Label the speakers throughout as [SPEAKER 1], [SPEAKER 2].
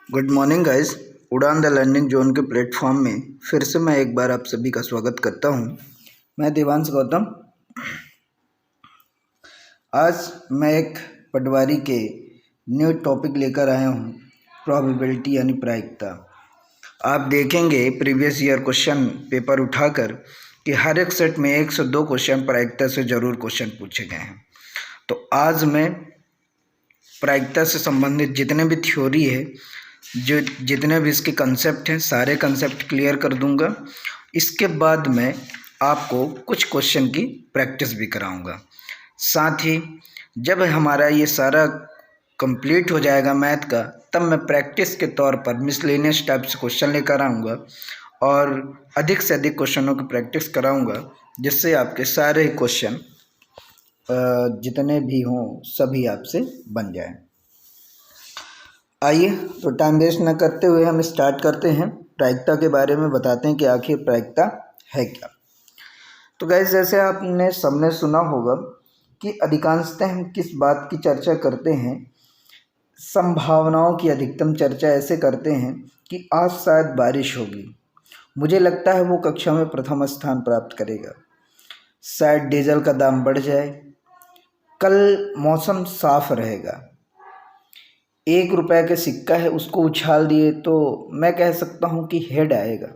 [SPEAKER 1] Good morning guys. उड़ान the learning zone के platform में फिर से मैं एक बार आप सभी का स्वागत करता हूं। मैं देवांश गौतम। आज मैं एक पटवारी के न्यू टॉपिक लेकर आया हूं, प्रोबेबिलिटी यानी प्रायिकता। आप देखेंगे प्रीवियस ईयर क्वेश्चन पेपर उठाकर कि हर एक सेट में 1 से 2 क्वेश्चन प्रायिकता से ज़रूर क्वेश्चन पूछे गए हैं। तो आज मैं प्रायिकता से संबंधित जितने भी थ्योरी है, जो जितने भी इसके कंसेप्ट हैं, सारे कंसेप्ट क्लियर कर दूंगा। इसके बाद मैं आपको कुछ क्वेश्चन की प्रैक्टिस भी कराऊंगा। साथ ही जब हमारा ये सारा कंप्लीट हो जाएगा मैथ का, तब मैं प्रैक्टिस के तौर पर मिसलेनियस टाइप से क्वेश्चन लेकर आऊँगा और अधिक से अधिक क्वेश्चनों की प्रैक्टिस कराऊँगा, जिससे आपके सारे क्वेश्चन जितने भी हों सभी आपसे बन जाएं। आइए तो टाइम वेस्ट न करते हुए हम स्टार्ट करते हैं। प्रायिकता के बारे में बताते हैं कि आखिर प्रायिकता है क्या। तो गाइस, जैसे आपने सबने सुना होगा कि अधिकांशतः हम किस बात की चर्चा करते हैं, संभावनाओं की अधिकतम चर्चा ऐसे करते हैं कि आज शायद बारिश होगी, मुझे लगता है वो कक्षा में प्रथम स्थान प्राप्त करेगा, शायद डीजल का दाम बढ़ जाए, कल मौसम साफ रहेगा, 1 रुपये का सिक्का है उसको उछाल दिए तो मैं कह सकता हूँ कि हेड आएगा।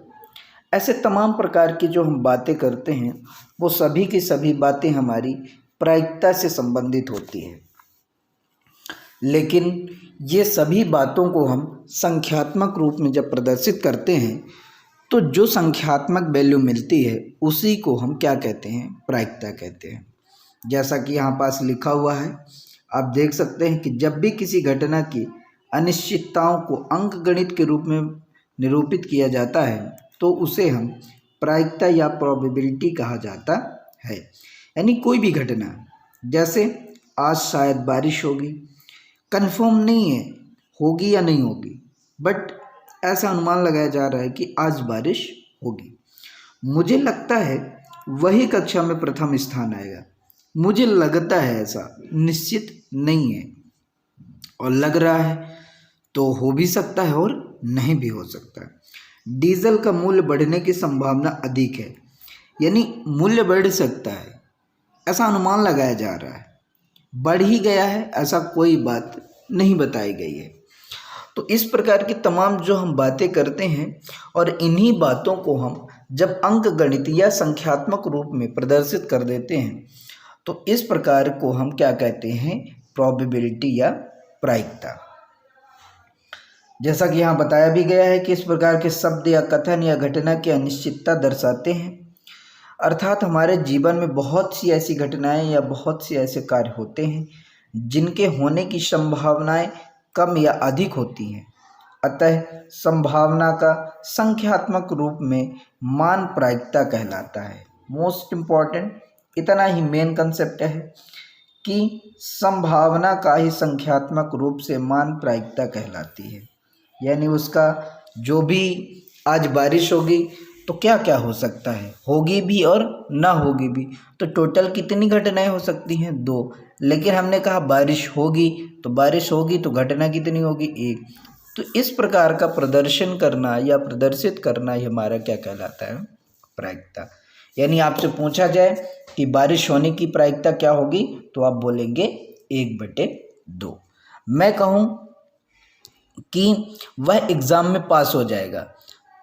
[SPEAKER 1] ऐसे तमाम प्रकार की जो हम बातें करते हैं वो सभी की सभी बातें हमारी प्रायिकता से संबंधित होती है। लेकिन ये सभी बातों को हम संख्यात्मक रूप में जब प्रदर्शित करते हैं तो जो संख्यात्मक वैल्यू मिलती है उसी को हम क्या कहते हैं, प्रायिकता कहते हैं। जैसा कि यहाँ पास लिखा हुआ है, आप देख सकते हैं कि जब भी किसी घटना की अनिश्चितताओं को अंकगणित के रूप में निरूपित किया जाता है तो उसे हम प्रायिकता या प्रोबेबिलिटी कहा जाता है। यानी कोई भी घटना, जैसे आज शायद बारिश होगी, कंफर्म नहीं है होगी या नहीं होगी, बट ऐसा अनुमान लगाया जा रहा है कि आज बारिश होगी। मुझे लगता है वही कक्षा में प्रथम स्थान आएगा, मुझे लगता है, ऐसा निश्चित नहीं है, और लग रहा है तो हो भी सकता है और नहीं भी हो सकता है। डीजल का मूल्य बढ़ने की संभावना अधिक है, यानी मूल्य बढ़ सकता है, ऐसा अनुमान लगाया जा रहा है। बढ़ ही गया है ऐसा कोई बात नहीं बताई गई है। तो इस प्रकार की तमाम जो हम बातें करते हैं और इन्हीं बातों को हम जब अंकगणित या संख्यात्मक रूप में प्रदर्शित कर देते हैं तो इस प्रकार को हम क्या कहते हैं, प्रोबेबिलिटी या प्रायिकता। जैसा कि यहाँ बताया भी गया है कि इस प्रकार के शब्द या कथन या घटना की अनिश्चितता दर्शाते हैं, अर्थात हमारे जीवन में बहुत सी ऐसी घटनाएं या बहुत से ऐसे कार्य होते हैं जिनके होने की संभावनाएं कम या अधिक होती हैं। अतः संभावना का संख्यात्मक रूप में मान प्रायिकता कहलाता है। मोस्ट इम्पॉर्टेंट इतना ही मेन कंसेप्ट है कि संभावना का ही संख्यात्मक रूप से मान प्रायिकता कहलाती है। यानी उसका जो भी आज बारिश होगी तो क्या क्या हो सकता है, होगी भी और ना होगी भी, तो टोटल कितनी घटनाएं हो सकती हैं, 2। लेकिन हमने कहा बारिश होगी तो घटना कितनी होगी, 1। तो इस प्रकार का प्रदर्शन करना या प्रदर्शित करना ही हमारा क्या कहलाता है, प्रायिकता। यानी आपसे पूछा जाए कि बारिश होने की प्रायिकता क्या होगी तो आप बोलेंगे 1/2। मैं कहूँ कि वह एग्ज़ाम में पास हो जाएगा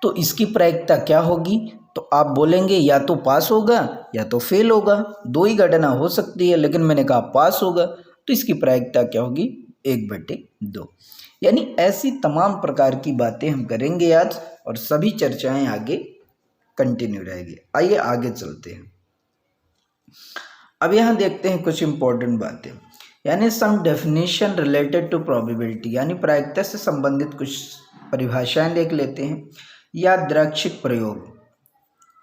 [SPEAKER 1] तो इसकी प्रायिकता क्या होगी, तो आप बोलेंगे या तो पास होगा या तो फेल होगा, 2 ही घटना हो सकती है, लेकिन मैंने कहा पास होगा तो इसकी प्रायिकता क्या होगी, 1/2। यानी ऐसी तमाम प्रकार की बातें हम करेंगे आज और सभी चर्चाएं आगे कंटिन्यू रहेगी। आइए आगे चलते हैं। अब यहाँ देखते हैं कुछ इंपॉर्टेंट बातें, यानी सम डेफिनेशन रिलेटेड टू प्रोबेबिलिटी, यानी प्रायिकता से संबंधित कुछ परिभाषाएं देख लेते हैं। यादृच्छिक प्रयोग,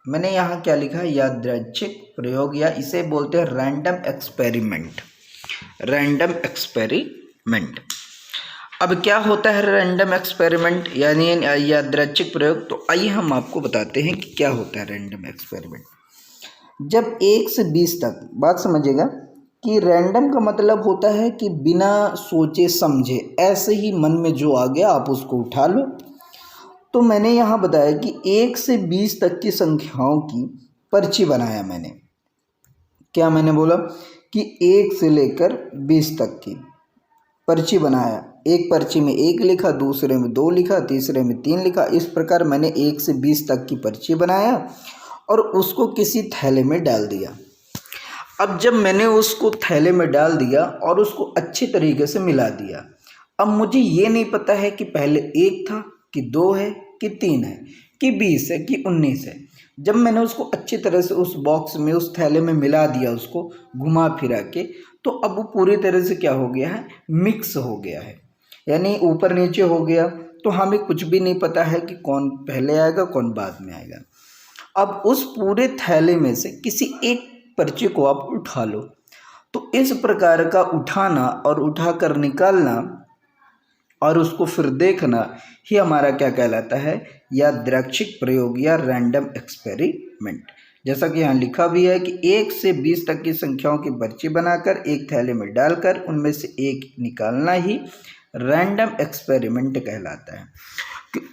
[SPEAKER 1] मैंने यहाँ क्या लिखा है, यादृच्छिक प्रयोग, या इसे बोलते हैं रैंडम एक्सपेरिमेंट। रैंडम एक्सपेरिमेंट, अब क्या होता है रैंडम एक्सपेरिमेंट यानी यादृच्छिक प्रयोग, तो आइए हम आपको बताते हैं कि क्या होता है रैंडम एक्सपेरिमेंट। जब 1 से 20 तक, बात समझिएगा, कि रैंडम का मतलब होता है कि बिना सोचे समझे ऐसे ही मन में जो आ गया आप उसको उठा लो। तो मैंने यहाँ बताया कि 1 से 20 तक की संख्याओं की पर्ची बनाया मैंने। क्या मैंने बोला कि 1 से लेकर 20 तक की पर्ची बनाया। एक पर्ची में 1 लिखा, दूसरे में 2 लिखा, तीसरे में 3 लिखा। इस प्रकार मैंने 1 से 20 तक की पर्ची बनाया और उसको किसी थैले में डाल दिया। अब जब मैंने उसको थैले में डाल दिया और उसको अच्छे तरीके से मिला दिया, अब मुझे ये नहीं पता है कि पहले 1 था कि 2 है कि 3 है कि 20 है कि 19 है। जब मैंने उसको अच्छी तरह से उस बॉक्स में, उस थैले में मिला दिया, उसको घुमा फिरा के, तो अब वो पूरी तरह से क्या हो गया है, मिक्स हो गया है, यानी ऊपर नीचे हो गया। तो हमें कुछ भी नहीं पता है कि कौन पहले आएगा कौन बाद में आएगा। अब उस पूरे थैले में से किसी एक पर्ची को आप उठा लो। तो इस प्रकार का उठाना और उठाकर निकालना और उसको फिर देखना ही हमारा क्या कहलाता है, यादृच्छिक प्रयोग या रैंडम एक्सपेरिमेंट। जैसा कि यहाँ लिखा भी है कि 1 से 20 तक की संख्याओं की पर्ची बनाकर एक थैले में डालकर उनमें से एक निकालना ही रैंडम एक्सपेरिमेंट कहलाता है।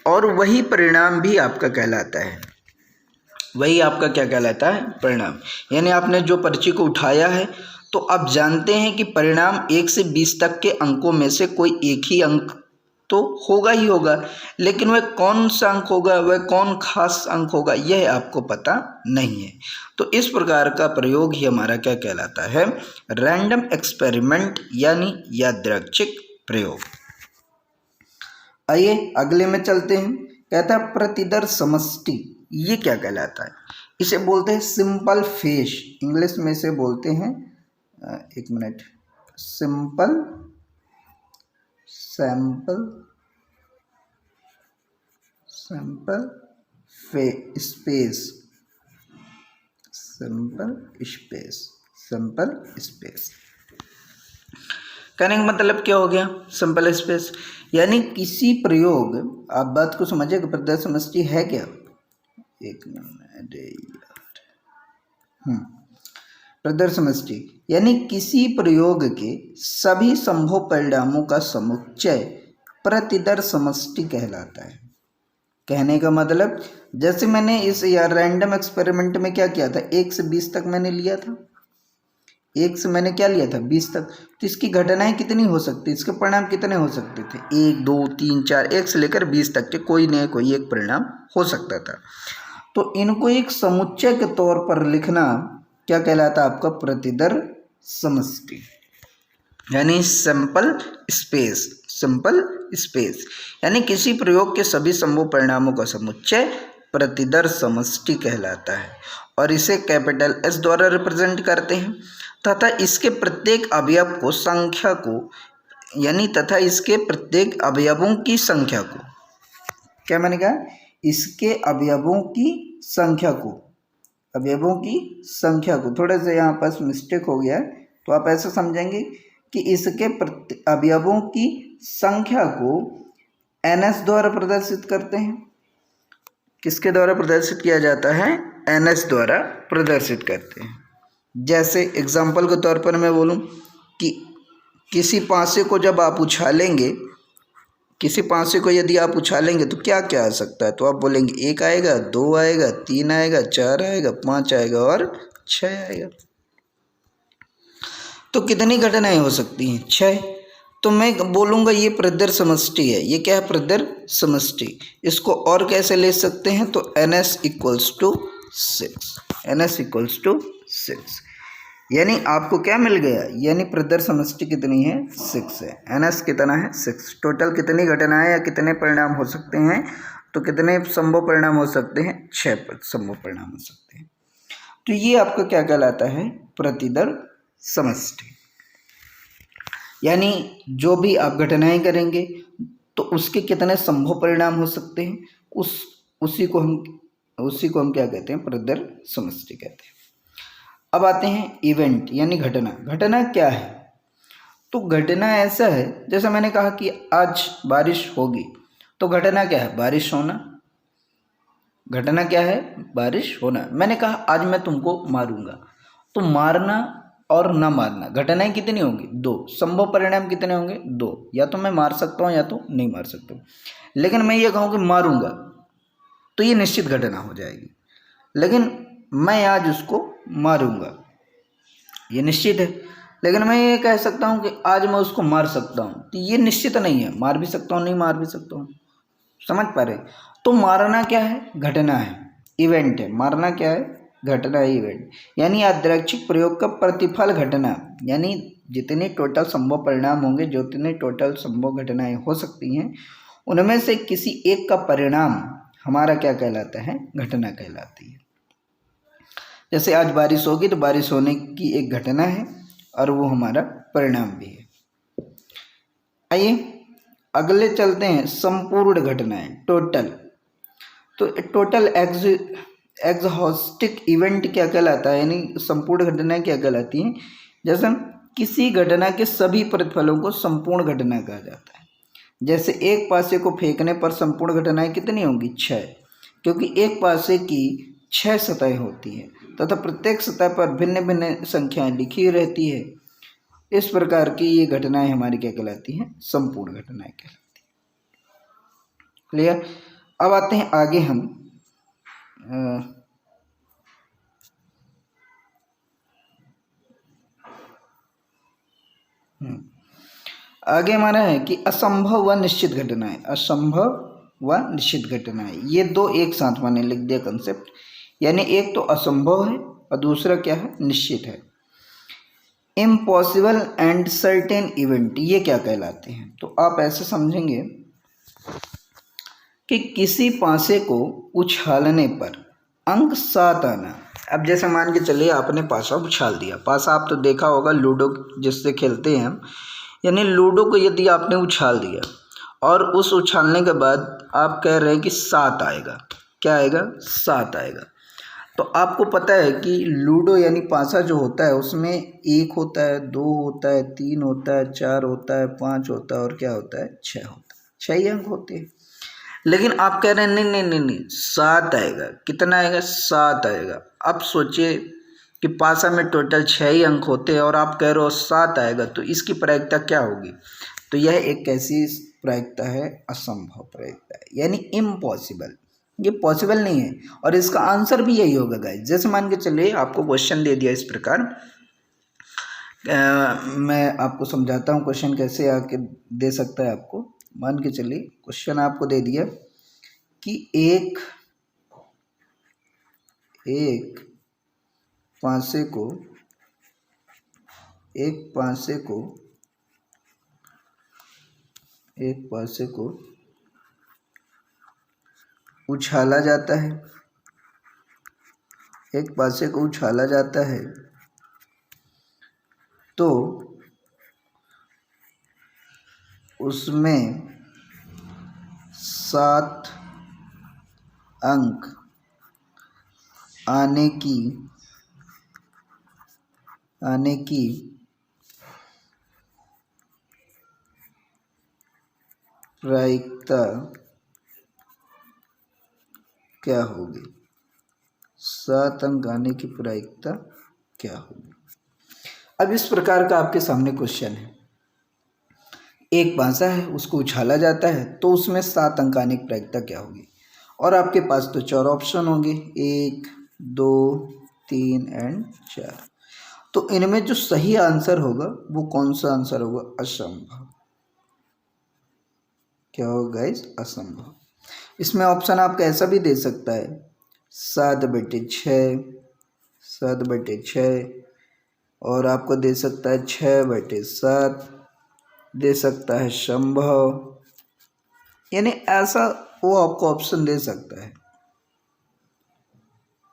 [SPEAKER 1] और वही परिणाम भी आपका कहलाता है, वही आपका क्या कहलाता है, परिणाम। यानी आपने जो पर्ची को उठाया है तो आप जानते हैं कि परिणाम 1 से 20 तक के अंकों में से कोई एक ही अंक तो होगा ही होगा, लेकिन वह कौन सा अंक होगा, वह कौन खास अंक होगा, यह आपको पता नहीं है। तो इस प्रकार का प्रयोग ही हमारा क्या कहलाता है, रैंडम एक्सपेरिमेंट यानी यादृच्छिक प्रयोग। आइए अगले में चलते हैं। कहता है प्रतिदर समष्टि, ये क्या कहलाता है? इसे बोलते हैं सिंपल फेस, इंग्लिश में इसे बोलते हैं, एक minute, simple sample sample space, simple space. कहने का मतलब क्या हो गया, सिंपल स्पेस, यानी किसी प्रयोग, आप बात को समझिए, प्रतिदर समष्टि है क्या, एक मिनट यार, प्रतिदर समष्टि यानी किसी प्रयोग के सभी संभव परिणामों का समुच्चय प्रतिदर समष्टि कहलाता है। कहने का मतलब, जैसे मैंने इस यार रैंडम एक्सपेरिमेंट में क्या किया था, 1 से 20 तक मैंने लिया था, 1 से मैंने क्या लिया था, 20 तक। तो इसकी घटनाएं कितनी हो सकती, इसके परिणाम कितने हो सकते थे, 1 2 3 4, 1 से लेकर 20 तक के कोई न कोई एक परिणाम हो सकता था। तो इनको एक समुच्चय के तौर पर लिखना क्या कहलाता है आपका, प्रतिदर समष्टि, यानी सिंपल स्पेस, यानी किसी प्रयोग के सभी संभव परिणामों का समुच्चय प्रतिदर समष्टि कहलाता है। और इसे कैपिटल S द्वारा रिप्रेजेंट करते हैं तथा इसके प्रत्येक अवयव को संख्या को, यानी तथा इसके प्रत्येक अवयवों की संख्या को, क्या मैंने कहा, इसके अवयवों की संख्या को, थोड़ा सा यहाँ पास मिस्टेक हो गया है, तो आप ऐसा समझेंगे कि इसके अवयवों की संख्या को NS द्वारा प्रदर्शित करते हैं। किसके द्वारा प्रदर्शित किया जाता है, NS द्वारा प्रदर्शित करते हैं। जैसे एग्जाम्पल के तौर पर मैं बोलूँ कि किसी पासे को जब आप उछालेंगे, किसी पासे को यदि आप उछालेंगे तो क्या क्या आ सकता है, तो आप बोलेंगे 1 आएगा, 2 आएगा, 3 आएगा, 4 आएगा, 5 आएगा और 6 आएगा। तो कितनी घटनाएं हो सकती हैं, 6। तो मैं बोलूँगा ये प्रतिदर समष्टि है। ये क्या है, प्रतिदर समष्टि। इसको और कैसे ले सकते हैं, तो NS = 6, यानी आपको क्या मिल गया, यानी प्रतिदर समष्टि कितनी है, 6 है। NS कितना है, 6। टोटल कितनी घटनाएं या कितने परिणाम हो सकते हैं, तो कितने संभव परिणाम हो सकते हैं, 6 संभव परिणाम हो सकते हैं। तो ये आपका क्या कहलाता है, प्रतिदर समष्टि। यानी जो भी आप घटनाएं करेंगे तो उसके कितने संभव परिणाम हो सकते हैं, उसी को हम क्या कहते हैं, प्रतिदर समष्टि कहते हैं। अब आते हैं इवेंट यानी घटना। घटना क्या है, तो घटना ऐसा है, जैसे मैंने कहा कि आज बारिश होगी, तो घटना क्या है, बारिश होना। घटना क्या है, बारिश होना। मैंने कहा आज मैं तुमको मारूंगा, तो मारना और न मारना, घटनाएं कितनी होंगी? 2। संभव परिणाम कितने होंगे? 2। या तो मैं मार सकता हूँ या तो नहीं मार सकता हूँ। लेकिन मैं ये कहूँ कि मारूंगा तो ये निश्चित घटना हो जाएगी, लेकिन मैं आज उसको मारूंगा ये निश्चित है। लेकिन मैं ये कह सकता हूँ कि आज मैं उसको मार सकता हूँ, तो ये निश्चित नहीं है, मार भी सकता हूँ नहीं मार भी सकता हूँ। समझ पा रहे? तो मारना क्या है? घटना है, इवेंट है। मारना क्या है? घटना है, इवेंट। यानी यादृच्छिक प्रयोग का प्रतिफल घटना, यानी जितने टोटल संभव परिणाम होंगे, जितने टोटल संभव घटनाएं हो सकती हैं, उनमें से किसी एक का परिणाम हमारा क्या कहलाता है? घटना कहलाती है। जैसे आज बारिश होगी तो बारिश होने की एक घटना है और वो हमारा परिणाम भी है। आइए अगले चलते हैं, संपूर्ण घटनाएं, टोटल। तो टोटल एग्जॉस्टिक इवेंट क्या कहलाता है, यानी संपूर्ण घटनाएं क्या कहलाती हैं? जैसे किसी घटना के सभी प्रतिफलों को संपूर्ण घटना कहा जाता है। जैसे एक पासे को फेंकने पर संपूर्ण घटनाएं कितनी होंगी? 6, क्योंकि एक पासे की 6 सतहें होती हैं तथा प्रत्येक सतह पर भिन्न भिन्न संख्याएं लिखी रहती है। इस प्रकार की ये घटनाएं हमारी क्या कहलाती हैं? संपूर्ण घटनाएं कहलाती हैं। क्लियर? अब आते हैं आगे हम आगे हमारा है कि असंभव व निश्चित घटनाएं। असंभव व निश्चित घटनाएं, ये दो एक साथ मैंने लिख दिया कंसेप्ट। यानी एक तो असंभव है और दूसरा क्या है? निश्चित है। इम्पॉसिबल एंड सर्टेन इवेंट, ये क्या कहलाते हैं? तो आप ऐसे समझेंगे कि किसी पासे को उछालने पर अंक 7 आना। अब जैसे मान के चलिए आपने पासा उछाल दिया, पासा आप तो देखा होगा लूडो जिससे खेलते हैं हम, यानी लूडो को यदि आपने उछाल दिया और उस उछालने के बाद आप कह रहे हैं कि 7 आएगा, क्या आएगा? 7 आएगा। तो आपको पता है कि लूडो यानी पासा जो होता है उसमें 1 होता है, 2 होता है, 3 होता है, 4 होता है, 5 होता है और क्या होता है? 6 होता है। 6 ही अंक होते हैं। लेकिन आप कह रहे हैं नहीं नहीं नहीं नहीं 7 आएगा। कितना आएगा? 7 आएगा। अब सोचिए कि पासा में टोटल 6 ही अंक होते हैं और आप कह रहे हो 7 आएगा, तो इसकी प्रायिकता क्या होगी? तो यह एक कैसी प्रायिकता है? असंभव प्रायिकता है, यानी इम्पॉसिबल। ये पॉसिबल नहीं है और इसका आंसर भी यही होगा गाइस। जैसे मान के चलिए आपको क्वेश्चन दे दिया इस प्रकार, मैं आपको समझाता हूँ क्वेश्चन कैसे आके दे सकता है आपको। मान के चलिए क्वेश्चन आपको दे दिया कि एक पासे को उछाला जाता है, एक पासे को उछाला जाता है तो उसमें 7 अंक आने की प्रायिकता क्या होगी? 7 अंक आने की प्रायिकता क्या होगी? अब इस प्रकार का आपके सामने क्वेश्चन है। एक पासा है, उसको उछाला जाता है तो उसमें 7 अंक आने की प्रायिकता क्या होगी? और आपके पास तो 4 ऑप्शन होंगे, 1, 2, 3 एंड 4। तो इनमें जो सही आंसर होगा वो कौन सा आंसर होगा? असंभव। क्या होगा गाइस? असंभव। इसमें ऑप्शन आपका ऐसा भी दे सकता है 7/6, 7/6, और आपको दे सकता है 6/7, दे सकता है संभव, यानी ऐसा वो आपको ऑप्शन दे सकता है।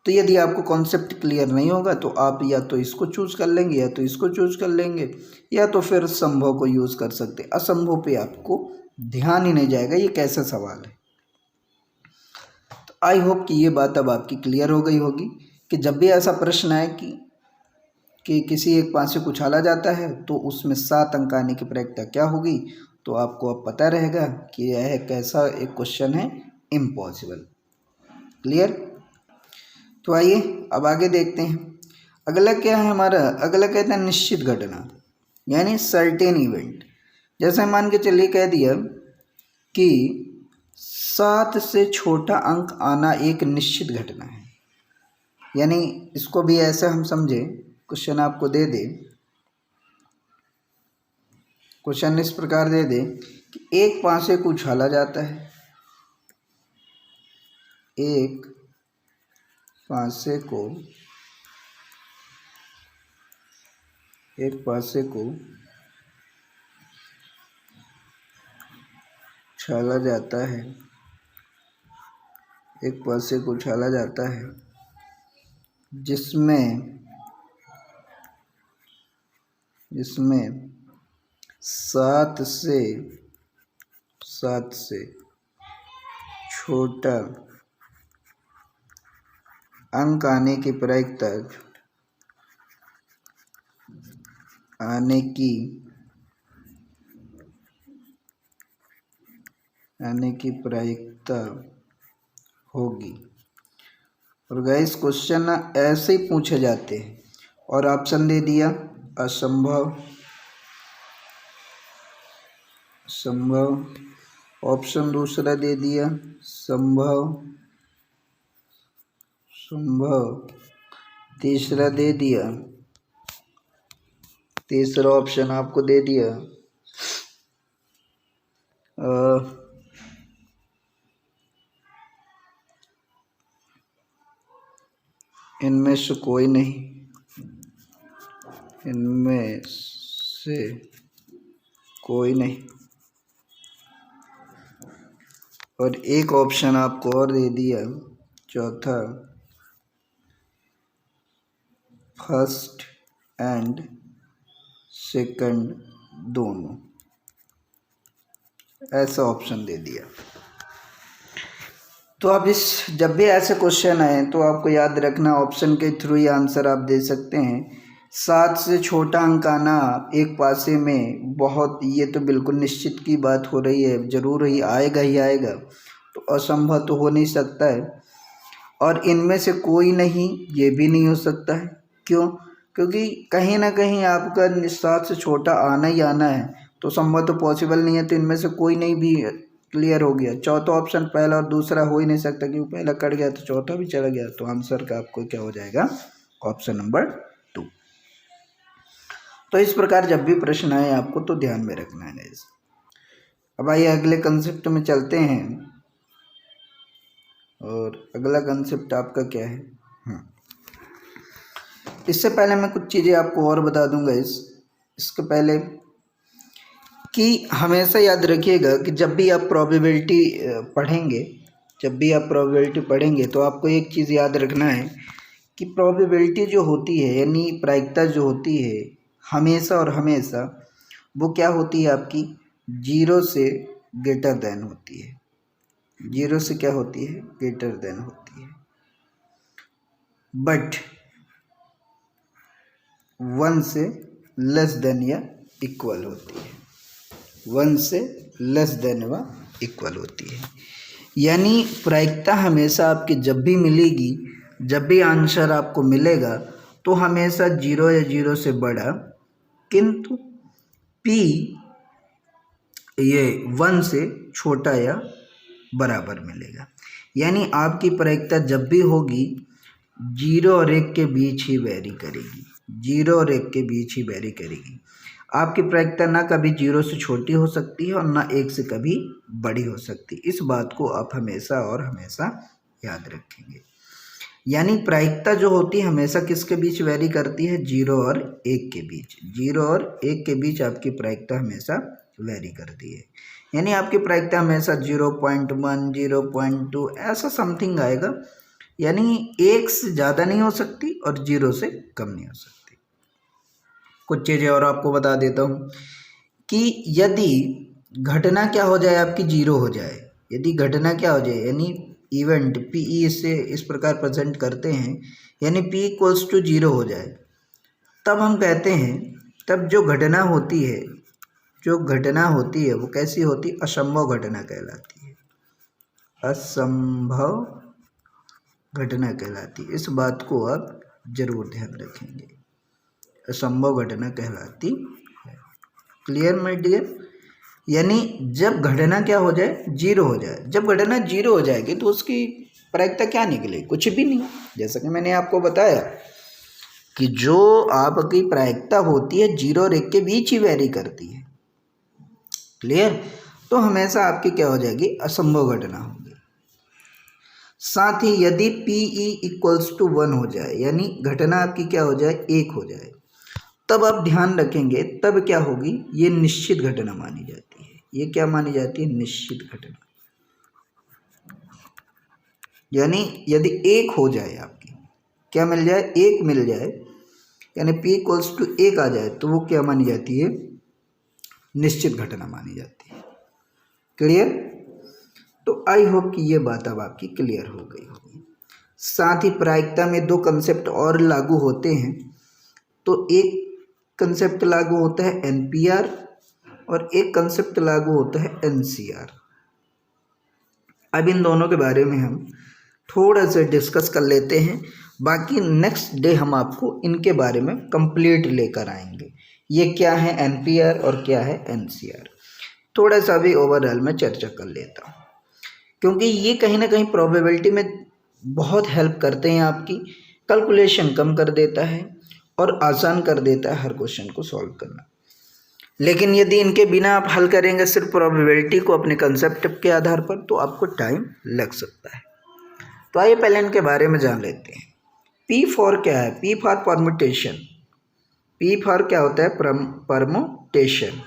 [SPEAKER 1] तो यदि आपको कॉन्सेप्ट क्लियर नहीं होगा तो आप या तो इसको चूज कर लेंगे या तो इसको चूज कर लेंगे या तो फिर संभव को यूज़ कर सकते। असंभव पे आपको ध्यान ही नहीं जाएगा, ये कैसा सवाल है। तो आई होप कि ये बात अब आपकी क्लियर हो गई होगी कि जब भी ऐसा प्रश्न आए कि किसी एक पासे को उछाला जाता है तो उसमें 7 अंक आने की प्रायिकता क्या होगी, तो आपको अब पता रहेगा कि यह कैसा एक क्वेश्चन है, इम्पॉसिबल। क्लियर? तो आइए अब आगे देखते हैं। अगला क्या है हमारा, अगला कहते हैं निश्चित घटना, यानी सर्टेन इवेंट। जैसे मान के चलिए कह दिया कि 7 से छोटा अंक आना एक निश्चित घटना है, यानी इसको भी ऐसे हम समझे, क्वेश्चन आपको दे दे, क्वेश्चन इस प्रकार दे दे कि एक पासे को उछाला जाता है, एक पासे को उछाला जाता है, एक पासे को उछाला जाता है जिसमें 7 से छोटा अंक आने की प्रायिकता होगी। और गाइस क्वेश्चन ऐसे ही पूछे जाते हैं, और ऑप्शन दे दिया असंभव, ऑप्शन दूसरा दे दिया संभव, तीसरा दे दिया, तीसरा ऑप्शन आपको दे दिया इनमें से कोई नहीं, और एक ऑप्शन आपको और दे दिया चौथा, फर्स्ट एंड सेकंड दोनों, ऐसा ऑप्शन दे दिया। तो अब जब भी ऐसे क्वेश्चन आए तो आपको याद रखना ऑप्शन के थ्रू ही आंसर आप दे सकते हैं। 7 से छोटा अंक आना एक पासे में बहुत, ये तो बिल्कुल निश्चित की बात हो रही है, जरूर ही आएगा, तो असंभव तो हो नहीं सकता है। और इनमें से कोई नहीं, ये भी नहीं हो सकता है। क्यों? क्योंकि कहीं ना कहीं आपका 7 से छोटा आना ही आना है, तो संभव तो पॉसिबल नहीं है, तो इनमें से कोई नहीं भी क्लियर हो गया। चौथा ऑप्शन पहला और दूसरा हो ही नहीं सकता, क्योंकि पहला कट गया तो चौथा भी चला गया, तो आंसर का आपको क्या हो जाएगा, ऑप्शन नंबर 2। तो इस प्रकार जब भी प्रश्न आए आपको तो ध्यान में रखना है। अब आइए अगले कंसेप्ट में चलते हैं, और अगला कंसेप्ट आपका क्या है। इससे पहले मैं कुछ चीज़ें आपको और बता दूंगा। इसके पहले कि हमेशा याद रखिएगा कि जब भी आप प्रोबेबिलिटी पढ़ेंगे तो आपको एक चीज़ याद रखना है कि प्रोबेबिलिटी जो होती है, यानी प्रायिकता जो होती है, हमेशा और हमेशा वो क्या होती है आपकी, 0 से ग्रेटर देन होती है। 0 से क्या होती है, ग्रेटर देन होती है। बट 1 से लेस देन या इक्वल होती है। 1 से लेस देन व इक्वल होती है। यानी प्रायिकता हमेशा आपकी जब भी मिलेगी, जब भी आंसर आपको मिलेगा, तो हमेशा 0 या 0 से बड़ा, किंतु P ये 1 से छोटा या बराबर मिलेगा। यानी आपकी प्रायिकता जब भी होगी 0 और 1 के बीच ही वेरी करेगी, 0 और 1 के बीच ही वेरी करेगी। आपकी प्रायिकता ना कभी 0 से छोटी हो सकती है और ना 1 से कभी बड़ी हो सकती है। इस बात को आप हमेशा और हमेशा याद रखेंगे। यानी प्रायिकता जो होती है हमेशा किसके बीच वेरी करती है, 0 और 1 के बीच। 0 और 1 के बीच आपकी प्रायिकता हमेशा वेरी करती है। यानी आपकी प्रायिकता हमेशा 0.1, 0.2 ऐसा समथिंग आएगा। यानी 1 से ज़्यादा नहीं हो सकती और 0 से कम नहीं हो सकती। कुछ चीज़ें और आपको बता देता हूँ कि यदि घटना क्या हो जाए, आपकी 0 हो जाए, यदि घटना क्या हो जाए, यानी इवेंट PE से इस प्रकार प्रेजेंट करते हैं, यानी P = 0 हो जाए, तब हम कहते हैं, तब जो घटना होती है वो कैसी होती, असंभव घटना कहलाती है। असंभव घटना कहलाती है। इस बात को आप जरूर ध्यान रखेंगे, असंभव घटना कहलाती है। Clear my dear? यानी जब घटना क्या हो जाए, जीरो हो जाए। जब घटना जीरो हो जाएगी तो उसकी प्रायिकता क्या निकले, कुछ भी नहीं। जैसा कि मैंने आपको बताया कि जो आपकी प्रायिकता होती है जीरो और एक के बीच ही वेरी करती है। क्लियर? तो हमेशा आपकी क्या हो जाएगी, असंभव घटना होगी। साथ ही यदि PE इक्वल्स टू 1 हो जाए, यानी घटना आपकी क्या हो जाए, 1 हो जाए, तब आप ध्यान रखेंगे तब क्या होगी, ये निश्चित घटना मानी जाती है। ये क्या मानी जाती है, निश्चित घटना। यानी यदि 1 हो जाए, आपकी क्या मिल जाए, 1 मिल जाए, यानी P इक्वल्स टू 1 आ जाए, तो वो क्या मानी जाती है, निश्चित घटना मानी जाती है। क्लियर? तो आई होप कि ये बात अब आपकी क्लियर हो गई होगी। साथ ही प्रायिकता में दो कंसेप्ट और लागू होते हैं। तो एक कंसेप्ट लागू होता है NPR और एक कंसेप्ट लागू होता है NCR। अब इन दोनों के बारे में हम थोड़ा सा डिस्कस कर लेते हैं, बाकी नेक्स्ट डे हम आपको इनके बारे में कंप्लीट लेकर आएंगे। ये क्या है NPR और क्या है NCR, थोड़ा सा भी ओवरऑल में चर्चा कर लेता हूँ, क्योंकि ये कहीं ना कहीं प्रोबेबिलिटी में बहुत हेल्प करते हैं। आपकी कैलकुलेशन कम कर देता है और आसान कर देता है हर क्वेश्चन को सॉल्व करना। लेकिन यदि इनके बिना आप हल करेंगे सिर्फ प्रोबेबिलिटी को अपने कंसेप्ट के आधार पर, तो आपको टाइम लग सकता है। तो आइए पहले इनके बारे में जान लेते हैं। P4 क्या है? P for permutation. P for क्या होता है, परमुटेशन।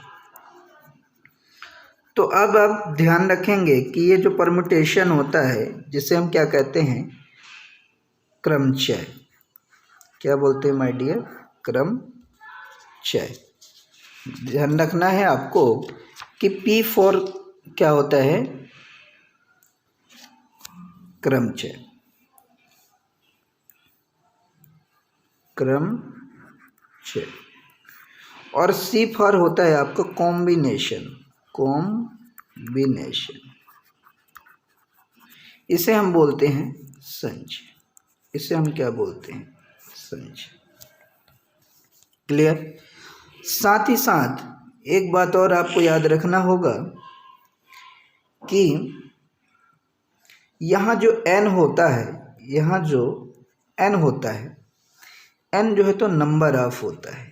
[SPEAKER 1] तो अब आप ध्यान रखेंगे कि ये जो परमुटेशन होता है, जिसे हम क्या कहते हैं, क्रमचय। क्या बोलते हैं माय डियर, क्रमचय। ध्यान रखना है आपको कि P4 क्या होता है, क्रमचय। क्रमचय। और C फॉर होता है आपका कॉम्बिनेशन। कॉम्बिनेशन, इसे हम बोलते हैं संचय। इसे हम क्या बोलते हैं, संचय। क्लियर? साथ ही साथ एक बात और आपको याद रखना होगा कि यहाँ जो n होता है, यहाँ जो n होता है, n जो है तो नंबर ऑफ होता है,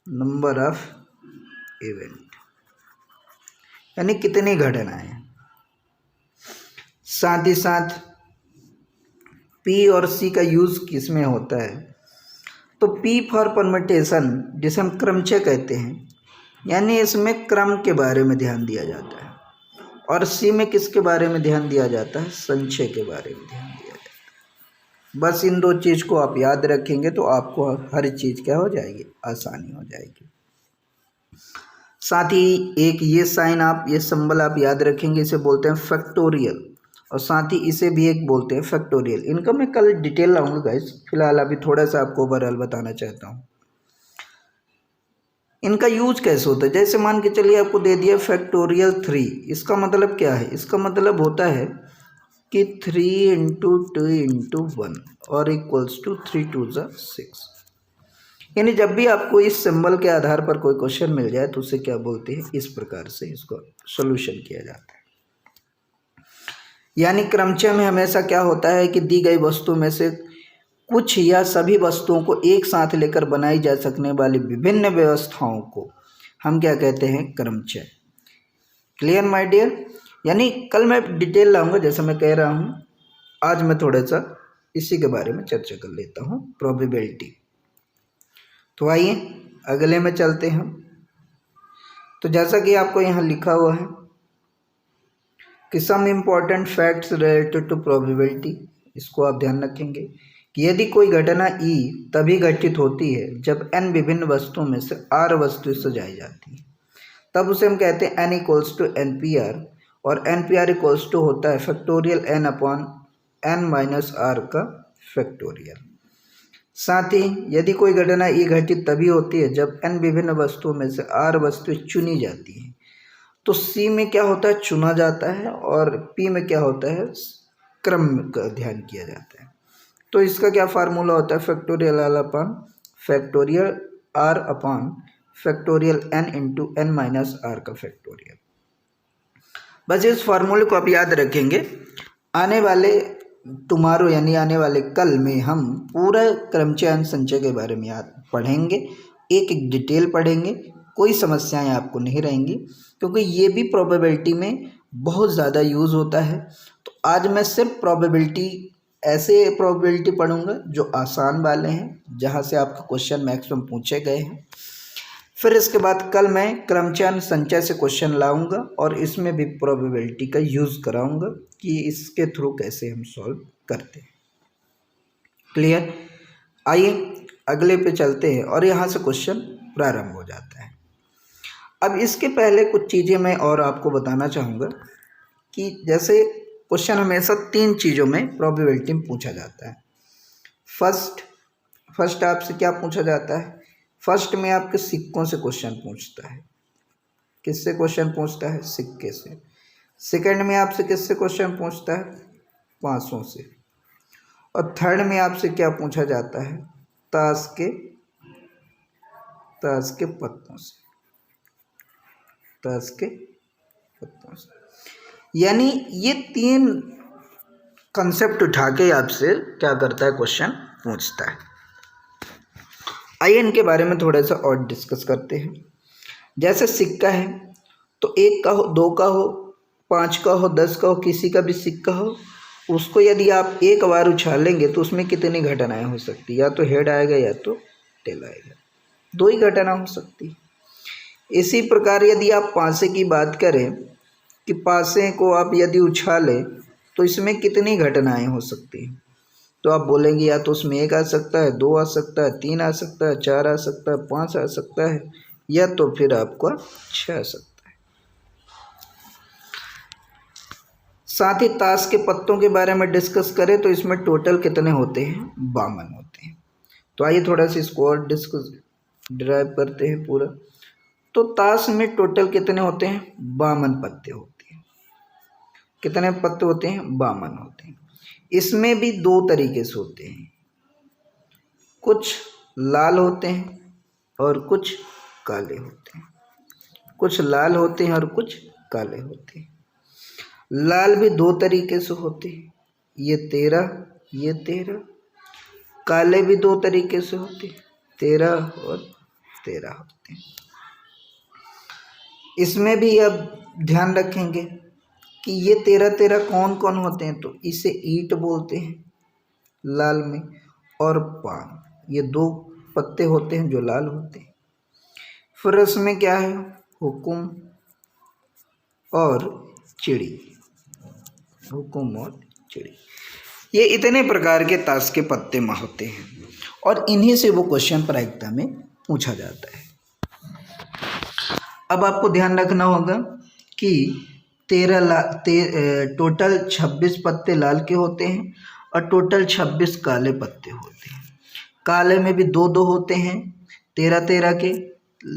[SPEAKER 1] नंबर ऑफ इवेंट, यानी कितनी घटनाएं। साथ ही साथ P और C का यूज किस में होता है, तो P फॉर परम्यूटेशन, जिसे हम क्रमचय कहते हैं, यानी इसमें क्रम के बारे में ध्यान दिया जाता है, और C में किसके बारे में ध्यान दिया जाता है, संचय के बारे में ध्यान दिया जाता है। बस इन दो चीज़ को आप याद रखेंगे तो आपको हर चीज़ क्या हो जाएगी, आसानी हो जाएगी। साथ ही एक ये साइन आप, ये सिंबल आप याद रखेंगे, इसे बोलते हैं फैक्टोरियल, और साथ ही इसे भी एक बोलते हैं फैक्टोरियल। इनका मैं कल डिटेल लाऊंगा गाइस, फिलहाल अभी थोड़ा सा आपको ओवरऑल बताना चाहता हूँ इनका यूज कैसे होता है। जैसे मान के चलिए आपको दे दिया फैक्टोरियल 3, इसका मतलब क्या है, इसका मतलब होता है कि 3 इंटू 2 इंटू 1 और इक्वल्स टू 3 2 6। यानी जब भी आपको इस सिंबल के आधार पर कोई क्वेश्चन मिल जाए तो उसे क्या बोलते हैं, इस प्रकार से इसको सॉल्यूशन किया जाता है। यानी क्रमचय में हमेशा क्या होता है कि दी गई वस्तु में से कुछ या सभी वस्तुओं को एक साथ लेकर बनाई जा सकने वाली विभिन्न व्यवस्थाओं को हम क्या कहते हैं, क्रमचय। Clear my dear? यानी कल मैं डिटेल लाऊंगा, जैसा मैं कह रहा हूँ आज मैं थोड़ा सा इसी के बारे में चर्चा कर लेता हूँ, प्रोबेबिलिटी। तो आइए अगले में चलते हैं। तो जैसा कि आपको यहाँ लिखा हुआ है कि some important facts related to probability, इसको आप ध्यान रखेंगे कि यदि कोई घटना E तभी घटित होती है जब n विभिन्न वस्तुओं में से R वस्तु सजाई जाती है, तब उसे हम कहते हैं n इक्वल्स टू NPR, और NPR इक्वल्स टू होता है factorial n upon n minus R का फैक्टोरियल। साथ ही यदि कोई घटना E घटित तभी होती है जब n विभिन्न वस्तुओं में से R वस्तु चुनी जाती है, तो C में क्या होता है, चुना जाता है, और P में क्या होता है, क्रम का ध्यान किया जाता है। तो इसका क्या फार्मूला होता है, factorial r upon factorial r upon factorial n into n minus r का फैक्टोरियल। बस इस फार्मूले को आप याद रखेंगे। आने वाले टुमारो यानी आने वाले कल में हम पूरा क्रमचयन संचय के बारे में याद पढ़ेंगे, एक एक डिटेल पढ़ेंगे, कोई समस्याएं आपको नहीं रहेंगी, क्योंकि ये भी प्रोबेबिलिटी में बहुत ज़्यादा यूज़ होता है। तो आज मैं सिर्फ प्रोबेबिलिटी, ऐसे प्रोबेबिलिटी पढ़ूंगा जो आसान वाले हैं, जहाँ से आपका क्वेश्चन मैक्सिमम पूछे गए हैं। फिर इसके बाद कल मैं क्रमचयन संचय से क्वेश्चन लाऊंगा और इसमें भी प्रोबेबिलिटी का यूज़ कराऊंगा कि इसके थ्रू कैसे हम सॉल्व करते हैं। क्लियर? आइए अगले पे चलते हैं और यहाँ से क्वेश्चन प्रारंभ हो जाता है। अब इसके पहले कुछ चीज़ें मैं और आपको बताना चाहूँगा कि जैसे क्वेश्चन हमेशा 3 चीज़ों में प्रोबेबिलिटी में पूछा जाता है। फर्स्ट आपसे क्या पूछा जाता है? फर्स्ट में आपके सिक्कों से क्वेश्चन पूछता है। किससे क्वेश्चन पूछता है? सिक्के से। सेकंड में आपसे किससे क्वेश्चन पूछता है? पासों से। और थर्ड में आपसे क्या पूछा जाता है? ताश के पत्तों से। ताश के पत्तों से। यानी ये 3 कंसेप्ट उठा के आपसे क्या करता है? क्वेश्चन पूछता है। आइए इनके बारे में थोड़ा सा और डिस्कस करते हैं। जैसे सिक्का है तो 1 का हो, 2 का हो, 5 का हो, 10 का हो, किसी का भी सिक्का हो, उसको यदि आप एक बार उछालेंगे तो उसमें कितनी घटनाएं हो सकती? या तो हेड आएगा या तो टेल आएगा, 2 ही घटना हो सकती। इसी प्रकार यदि आप पासे की बात करें कि पासे को आप यदि उछालें तो इसमें कितनी घटनाएं हो सकती हैं? तो आप बोलेंगे या तो उसमें 1 आ सकता है, 2 आ सकता है, 3 आ सकता है, 4 आ सकता है, 5 आ सकता है, या तो फिर आपका 6 आ सकता है। साथ ही ताश के पत्तों के बारे में डिस्कस करें तो इसमें टोटल कितने होते हैं? 52 होते हैं। तो आइए थोड़ा सा इसको और डिस्कस ड्राइव करते हैं पूरा। तो ताश में टोटल कितने होते हैं? 52 पत्ते होते हैं। कितने पत्ते होते हैं? 52 होते हैं। इसमें भी 2 तरीके से होते हैं, कुछ लाल होते हैं और कुछ काले होते हैं। कुछ लाल होते हैं और कुछ काले होते हैं। लाल भी 2 तरीके से होते हैं, ये 13। काले भी 2 तरीके से होते हैं, 13 और 13 होते हैं। इसमें भी अब ध्यान रखेंगे कि ये 13 कौन कौन होते हैं। तो इसे ईंट बोलते हैं लाल में, और पान, ये 2 पत्ते होते हैं जो लाल होते हैं। फिर इसमें क्या है? हुकुम और चिड़ी। हुकुम और चिड़ी, ये इतने प्रकार के ताश के पत्ते में होते हैं और इन्हीं से वो क्वेश्चन प्रायिकता में पूछा जाता है। अब आपको ध्यान रखना होगा कि टोटल 26 पत्ते लाल के होते हैं और टोटल 26 काले पत्ते होते हैं। काले में भी 2 होते हैं, 13 के,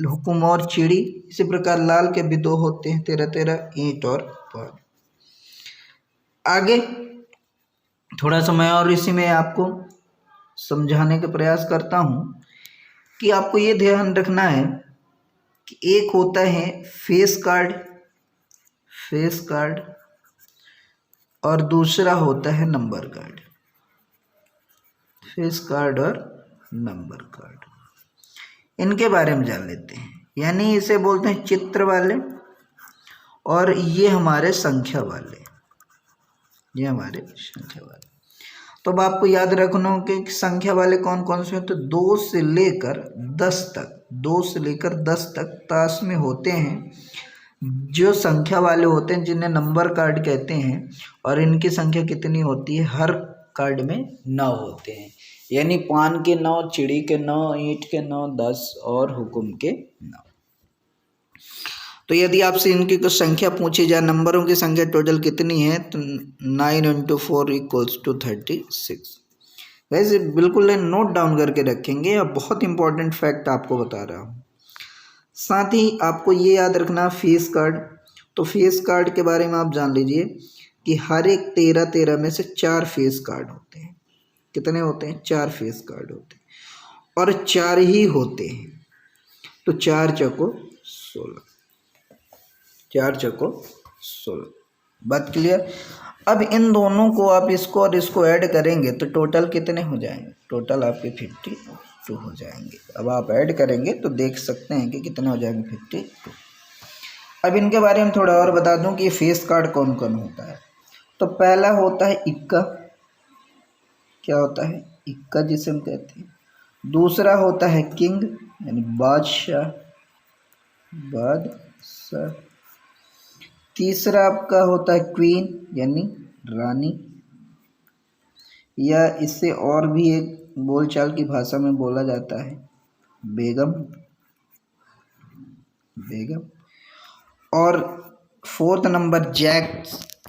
[SPEAKER 1] हुकुम और चिड़ी। इसी प्रकार लाल के भी 2 होते हैं, 13, ईंट और पान। आगे थोड़ा सा मैं और इसी में आपको समझाने का प्रयास करता हूँ कि आपको ये ध्यान रखना है कि एक होता है फेस कार्ड और दूसरा होता है नंबर कार्ड। फेस कार्ड और नंबर कार्ड, इनके बारे में जान लेते हैं। यानी इसे बोलते हैं चित्र वाले और ये हमारे संख्या वाले, ये हमारे संख्या वाले। तो अब आपको याद रखना हो कि संख्या वाले कौन कौन से होते हैं? 2 से लेकर 10 तक ताश में होते हैं। जो संख्या वाले होते हैं जिन्हें नंबर कार्ड कहते हैं, और इनकी संख्या कितनी होती है? हर कार्ड में 9 होते हैं। यानी पान के 9, चिड़ी के 9, ईंट के 9, 10 और हुकुम के 9। तो यदि आपसे इनकी कुछ संख्या पूछी जाए, नंबरों की संख्या टोटल कितनी है, तो 9 × 4 = 36। वैसे बिल्कुल नोट डाउन करके रखेंगे, अब बहुत इंपॉर्टेंट फैक्ट आपको बता रहा हूँ। साथ ही आपको ये याद रखना फेस कार्ड। तो फेस कार्ड के बारे में आप जान लीजिए कि हर एक 13 में से 4 फेस कार्ड होते हैं। कितने होते हैं? 4 फेस कार्ड होते हैं और 4 ही होते हैं, तो 4 चौको 16, 4 चौको 16। बात क्लियर? अब इन दोनों को आप इसको और इसको ऐड करेंगे तो टोटल कितने हो जाएंगे? टोटल आपके 52 हो जाएंगे। अब आप ऐड करेंगे तो देख सकते हैं कि कितने हो जाएंगे? 52। अब इनके बारे में थोड़ा और बता दूं कि ये फेस कार्ड कौन कौन होता है। तो पहला होता है इक्का, क्या होता है? इक्का जिसे हम कहते हैं। दूसरा होता है किंग यानी बादशाह, बादशाह। तीसरा आपका होता है क्वीन यानी रानी, या इससे और भी एक बोलचाल की भाषा में बोला जाता है बेगम, बेगम। और 4th नंबर जैक,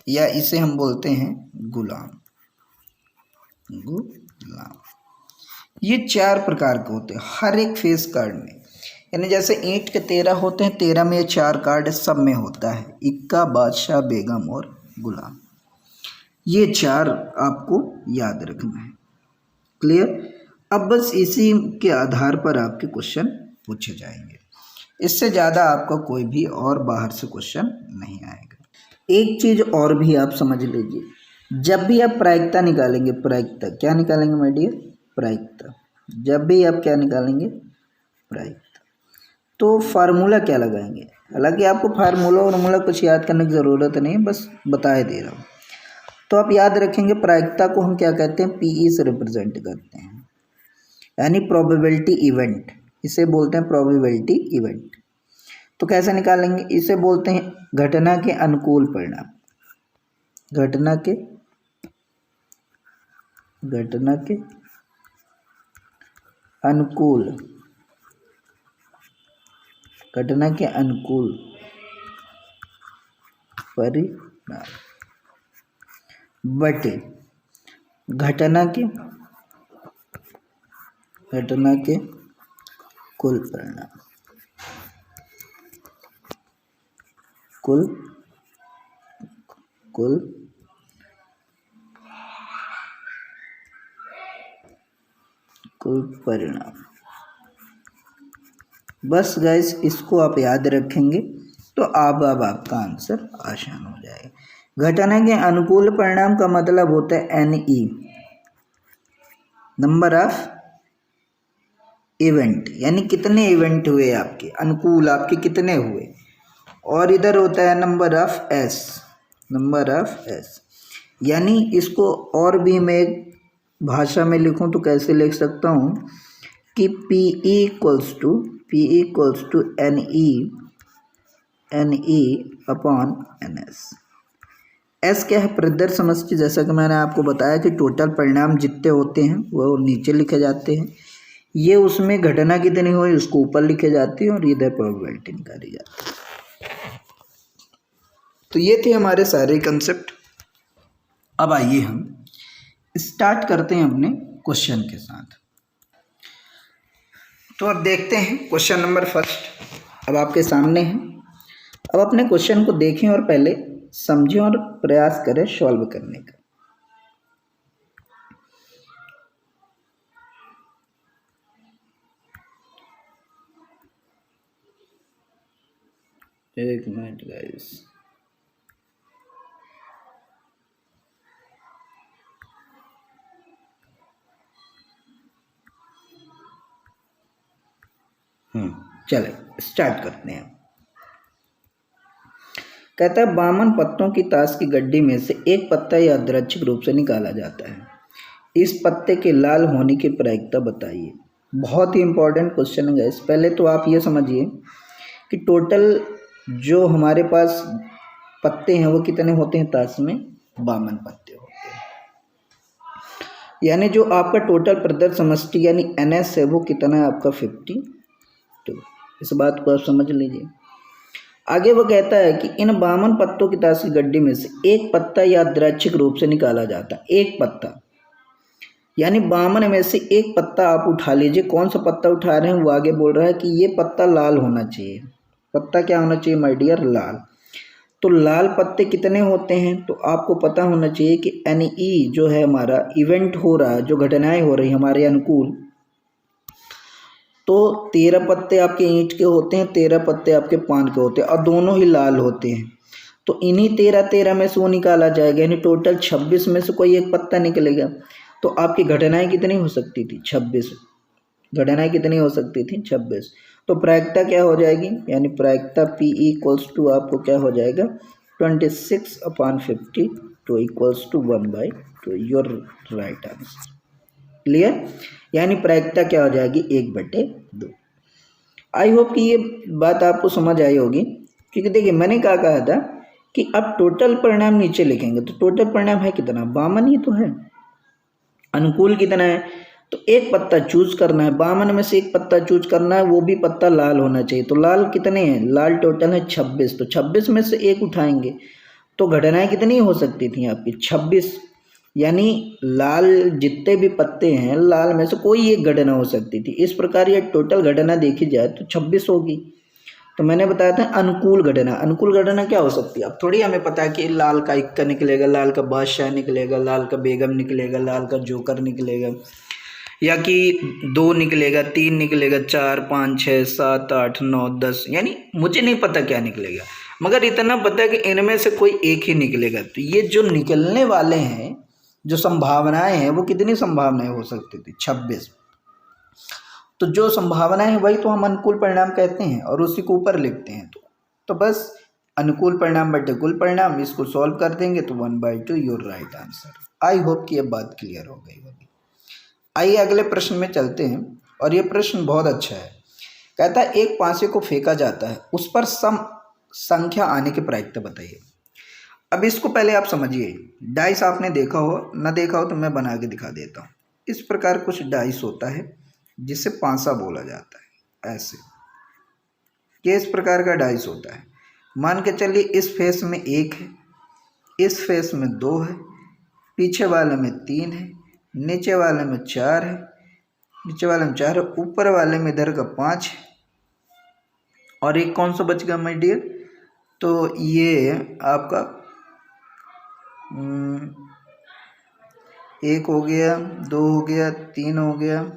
[SPEAKER 1] या इसे हम बोलते हैं गुलाम, गुलाम। ये 4 प्रकार के होते हैं हर एक फेस कार्ड में, यानी जैसे ईंट के 13 होते हैं, 13 में ये 4 कार्ड सब में होता है, इक्का, बादशाह, बेगम और गुलाम। ये 4 आपको याद रखना है। क्लियर? अब बस इसी के आधार पर आपके क्वेश्चन पूछे जाएंगे, इससे ज़्यादा आपका कोई भी और बाहर से क्वेश्चन नहीं आएगा। एक चीज़ और भी आप समझ लीजिए, जब भी आप प्रायिकता निकालेंगे, प्रायिकता क्या निकालेंगे माय डियर? प्रायिकता। जब भी आप क्या निकालेंगे? प्रायिकता, तो फार्मूला क्या लगाएंगे? हालांकि आपको फार्मूला कुछ याद करने की ज़रूरत नहीं है, बस बताए दे रहा हूँ। तो आप याद रखेंगे प्रायिकता को हम क्या कहते हैं? पीई से रिप्रेजेंट करते हैं, यानी प्रोबेबिलिटी इवेंट, इसे बोलते हैं प्रोबेबिलिटी इवेंट। तो कैसे निकालेंगे? इसे बोलते हैं घटना के अनुकूल परिणाम, घटना के अनुकूल, घटना के अनुकूल परिणाम बटे घटना के कुल परिणाम, कुल परिणाम। बस गाइस इसको आप याद रखेंगे तो अब आपका आंसर आसान हो जाएगा। घटना के अनुकूल परिणाम का मतलब होता है NE, नंबर ऑफ इवेंट, यानी कितने इवेंट हुए आपके अनुकूल, आपके कितने हुए। और इधर होता है number of S, number of S, यानी इसको और भी मैं एक भाषा में लिखूं तो कैसे लिख सकता हूं कि P equals to NE upon NS। S क्या है? प्रदर्श समष्टि, जैसा कि मैंने आपको बताया कि टोटल परिणाम जितने होते हैं वो नीचे लिखे जाते हैं, ये उसमें घटना कितनी हुई उसको ऊपर लिखे जाती है और इधर प्रोबेबिलिटी निकाली जाती है। तो ये थे हमारे सारे कंसेप्ट। अब आइए हम स्टार्ट करते हैं अपने क्वेश्चन के साथ। तो अब देखते हैं क्वेश्चन नंबर फर्स्ट अब आपके सामने है। अब अपने क्वेश्चन को देखें और पहले समझें और प्रयास करें सॉल्व करने का। एक मिनट गाइस, चले स्टार्ट करते हैं। कहता है 52 पत्तों की ताश की गड्डी में से एक पत्ता यादृच्छिक रूप से निकाला जाता है, इस पत्ते के लाल होने की प्रायिकता बताइए। बहुत ही इंपॉर्टेंट क्वेश्चन है गाइस। पहले तो आप ये समझिए कि टोटल जो हमारे पास पत्ते हैं वो कितने होते हैं ताश में? 52 पत्ते होते हैं, यानी जो आपका टोटल प्रदर्श समष्टि यानी NS है वो कितना है आपका? 52। इस बात को आप समझ लीजिए। आगे वो कहता है कि इन 52 पत्तों की ताश की गड्डी में से एक पत्ता यादृच्छिक रूप से निकाला जाता है। एक पत्ता यानी 52 में से एक पत्ता आप उठा लीजिए। कौन सा पत्ता उठा रहे हैं वो आगे बोल रहा है कि ये पत्ता लाल होना चाहिए। पत्ता क्या होना चाहिए माय डियर? लाल। तो लाल पत्ते कितने होते हैं, तो आपको पता होना चाहिए कि NE जो है हमारा इवेंट हो रहा है, जो घटनाएं हो रही हमारे अनुकूल, तो 13 पत्ते आपके ईंट के होते हैं, 13 पत्ते आपके पान के होते हैं और दोनों ही लाल होते हैं। तो इन्हीं 13 में से वो निकाला जाएगा, यानी टोटल 26 में से कोई एक पत्ता निकलेगा। तो आपकी घटनाएं कितनी हो सकती थी, 26 घटनाएं कितनी हो सकती थी, 26। तो प्रायिकता क्या हो जाएगी, यानी प्रायिकता P इक्वल्स टू आपको क्या हो जाएगा 26/52 equals to 1/2, your right answer. Clear, यानी प्रायिकता क्या हो जाएगी 1/2। आई होप कि ये बात आपको समझ आई होगी, क्योंकि देखिए मैंने क्या कहा था कि अब टोटल परिणाम नीचे लिखेंगे, तो टोटल परिणाम है कितना, 52 ही तो है। अनुकूल कितना है, तो एक पत्ता चूज करना है, 52 में से एक पत्ता चूज करना है, वो भी पत्ता लाल होना चाहिए। तो लाल कितने हैं, लाल टोटल है 26, तो 26 में से एक उठाएंगे तो घटनाएं कितनी हो सकती थी आपकी 26, यानी लाल जितने भी पत्ते हैं लाल में से कोई एक घटना हो सकती थी। इस प्रकार ये टोटल घटना देखी जाए तो 26 होगी। तो मैंने बताया था अनुकूल घटना, अनुकूल घटना क्या हो सकती है, अब थोड़ी हमें पता है कि लाल का इक्का निकलेगा, लाल का बादशाह निकलेगा, लाल का बेगम निकलेगा, लाल का जोकर निकलेगा, या कि 2 निकलेगा, 3 निकलेगा, 4 5 6 7 8 9 10, यानी मुझे नहीं पता क्या निकलेगा, मगर इतना पता है कि इनमें से कोई एक ही निकलेगा। तो ये जो निकलने वाले हैं, जो संभावनाएं हैं, वो कितनी संभावनाएं हो सकती थी 26। तो जो संभावनाएं हैं वही तो हम अनुकूल परिणाम कहते हैं और उसी को ऊपर लिखते हैं। तो बस अनुकूल परिणाम बटे कुल परिणाम, इसको सॉल्व कर देंगे तो 1/2 your right answer. I hope कि ये बात क्लियर हो गई होगी। आइए अगले प्रश्न में चलते हैं, और ये प्रश्न बहुत अच्छा है। कहता है एक पासे को फेंका जाता है, उस पर सम संख्या आने की प्रायिकता बताइए। अब इसको पहले आप समझिए, डाइस आपने देखा हो, ना देखा हो तो मैं बना के दिखा देता हूँ। इस प्रकार कुछ डाइस होता है जिसे पांसा बोला जाता है, ऐसे ये इस प्रकार का डाइस होता है। मान के चलिए इस फेस में 1 है, इस फेस में 2 है, पीछे वाले में 3 है, नीचे वाले में 4 है, नीचे वाले में 4 है, ऊपर वाले में इधर का 5 है, और एक कौन सा बच गया माय डियर, तो ये आपका 1 हो गया, 2 हो गया, 3 हो गया,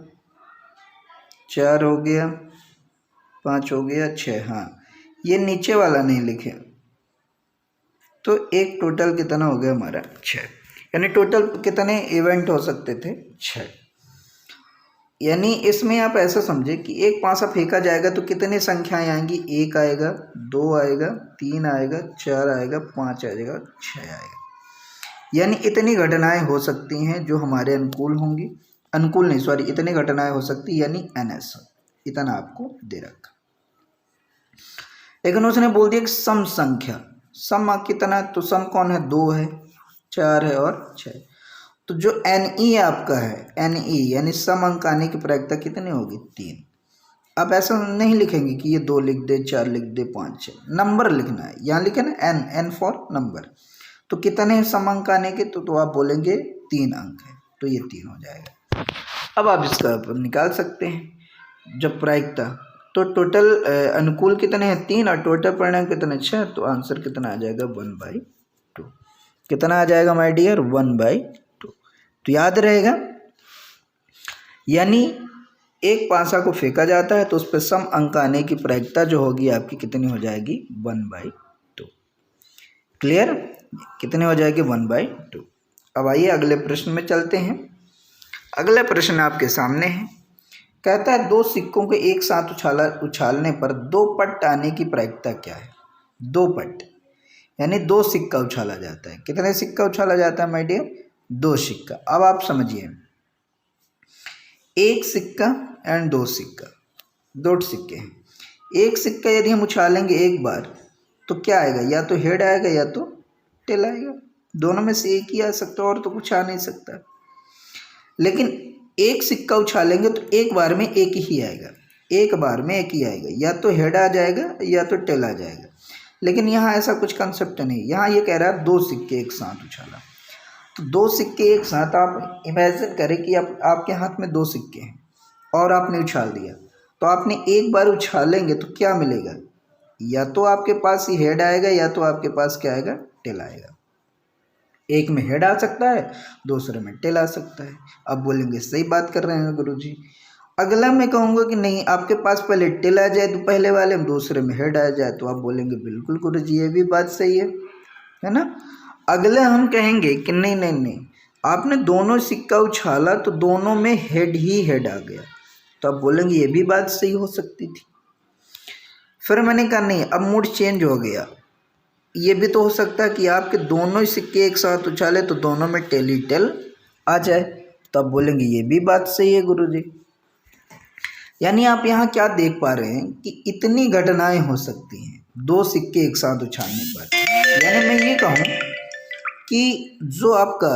[SPEAKER 1] 4 हो गया, 5 हो गया, 6। हाँ, ये नीचे वाला नहीं लिखे, तो एक टोटल कितना हो गया हमारा 6, यानी टोटल कितने इवेंट हो सकते थे 6। यानी इसमें आप ऐसा समझे कि एक पासा फेंका जाएगा तो कितनी संख्याएं आएंगी, 1 आएगा, 2 आएगा, 3 आएगा, 4 आएगा, 5 आएगा, 6 आएगा, यानी इतनी घटनाएं हो सकती हैं जो हमारे अनुकूल होंगी, अनुकूल नहीं सॉरी, इतनी घटनाएं हो सकती, यानी NS इतना आपको दे रखा। लेकिन उसने बोल दिया कि सम संख्या, सम कितना, तो सम कौन है, 2 है, 4 है और 6। तो जो NE आपका है, NE यानी सम अंक आने की प्रायिकता कितनी होगी, 3। आप ऐसा नहीं लिखेंगे कि ये 2 लिख दे, 4 लिख दे, 5 6, नंबर लिखना है, यहाँ लिखे ना N फॉर नंबर। तो कितने हैं सम अंक आने के, तो आप बोलेंगे 3 अंक है, तो ये 3 हो जाएगा। अब आप इसका निकाल सकते हैं जब प्रायिकता, तो टोटल अनुकूल कितने हैं 3 और टोटल परिणाम कितने 6, तो आंसर कितना आ जाएगा 1/2। कितना आ जाएगा माय डियर 1/2। तो याद रहेगा, यानी एक पासा को फेंका जाता है तो उस पर सम अंक आने की प्रायिकता जो होगी आपकी कितनी हो जाएगी 1/2। क्लियर, कितने हो जाएगी 1/2। अब आइए अगले प्रश्न में चलते हैं। अगला प्रश्न आपके सामने है, कहता है 2 सिक्कों को एक साथ उछालने पर 2 पट आने की प्रायिकता क्या है। 2 पट यानी 2 सिक्का उछाला जाता है, कितने सिक्का उछाला जाता है माय डियर, 2 सिक्का। अब आप समझिए, 1 सिक्का एंड 2 सिक्का, 2 सिक्के हैं। 1 सिक्का यदि हम उछालेंगे एक बार तो क्या आएगा, या तो हेड आएगा या तो टेल आएगा, दोनों में से एक ही आ सकता है और तो कुछ आ नहीं सकता। लेकिन 1 सिक्का उछालेंगे तो एक बार में एक ही आएगा, एक बार में एक ही आएगा, या तो हेड आ जाएगा या तो टेल आ जाएगा। लेकिन यहाँ ऐसा कुछ कंसेप्ट नहीं, यहाँ ये कह रहा है 2 सिक्के एक साथ उछाला। तो 2 सिक्के एक साथ, आप इमेजिन करें कि आपके हाथ में 2 सिक्के हैं और आपने उछाल दिया, तो आपने एक बार उछालेंगे तो क्या मिलेगा, या तो आपके पास ही हेड आएगा या तो आपके पास क्या आएगा, टेल आएगा। एक में हेड आ सकता है, दूसरे में टेल आ सकता है। अब बोलेंगे सही बात कर रहे हैं गुरुजी। अगला मैं कहूँगा कि नहीं, आपके पास पहले टेल आ जाए तो पहले वाले में, दूसरे में हेड आ जाए, तो आप बोलेंगे बिल्कुल गुरुजी ये भी बात सही है ना। अगले हम कहेंगे कि नहीं नहीं नहीं, आपने दोनों सिक्का उछाला तो दोनों में हेड ही हेड आ गया, तो आप बोलेंगे ये भी बात सही हो सकती थी। फिर मैंने कहा नहीं, अब मूड चेंज हो गया, ये भी तो हो सकता है कि आपके दोनों ही सिक्के एक साथ उछाले तो दोनों में टेल ही टेल आ जाए, तो आप बोलेंगे ये भी बात सही है गुरुजी। यानी आप यहाँ क्या देख पा रहे हैं कि इतनी घटनाएं हो सकती हैं दो सिक्के एक साथ उछालने पर। यानी मैं ये कहूँ कि जो आपका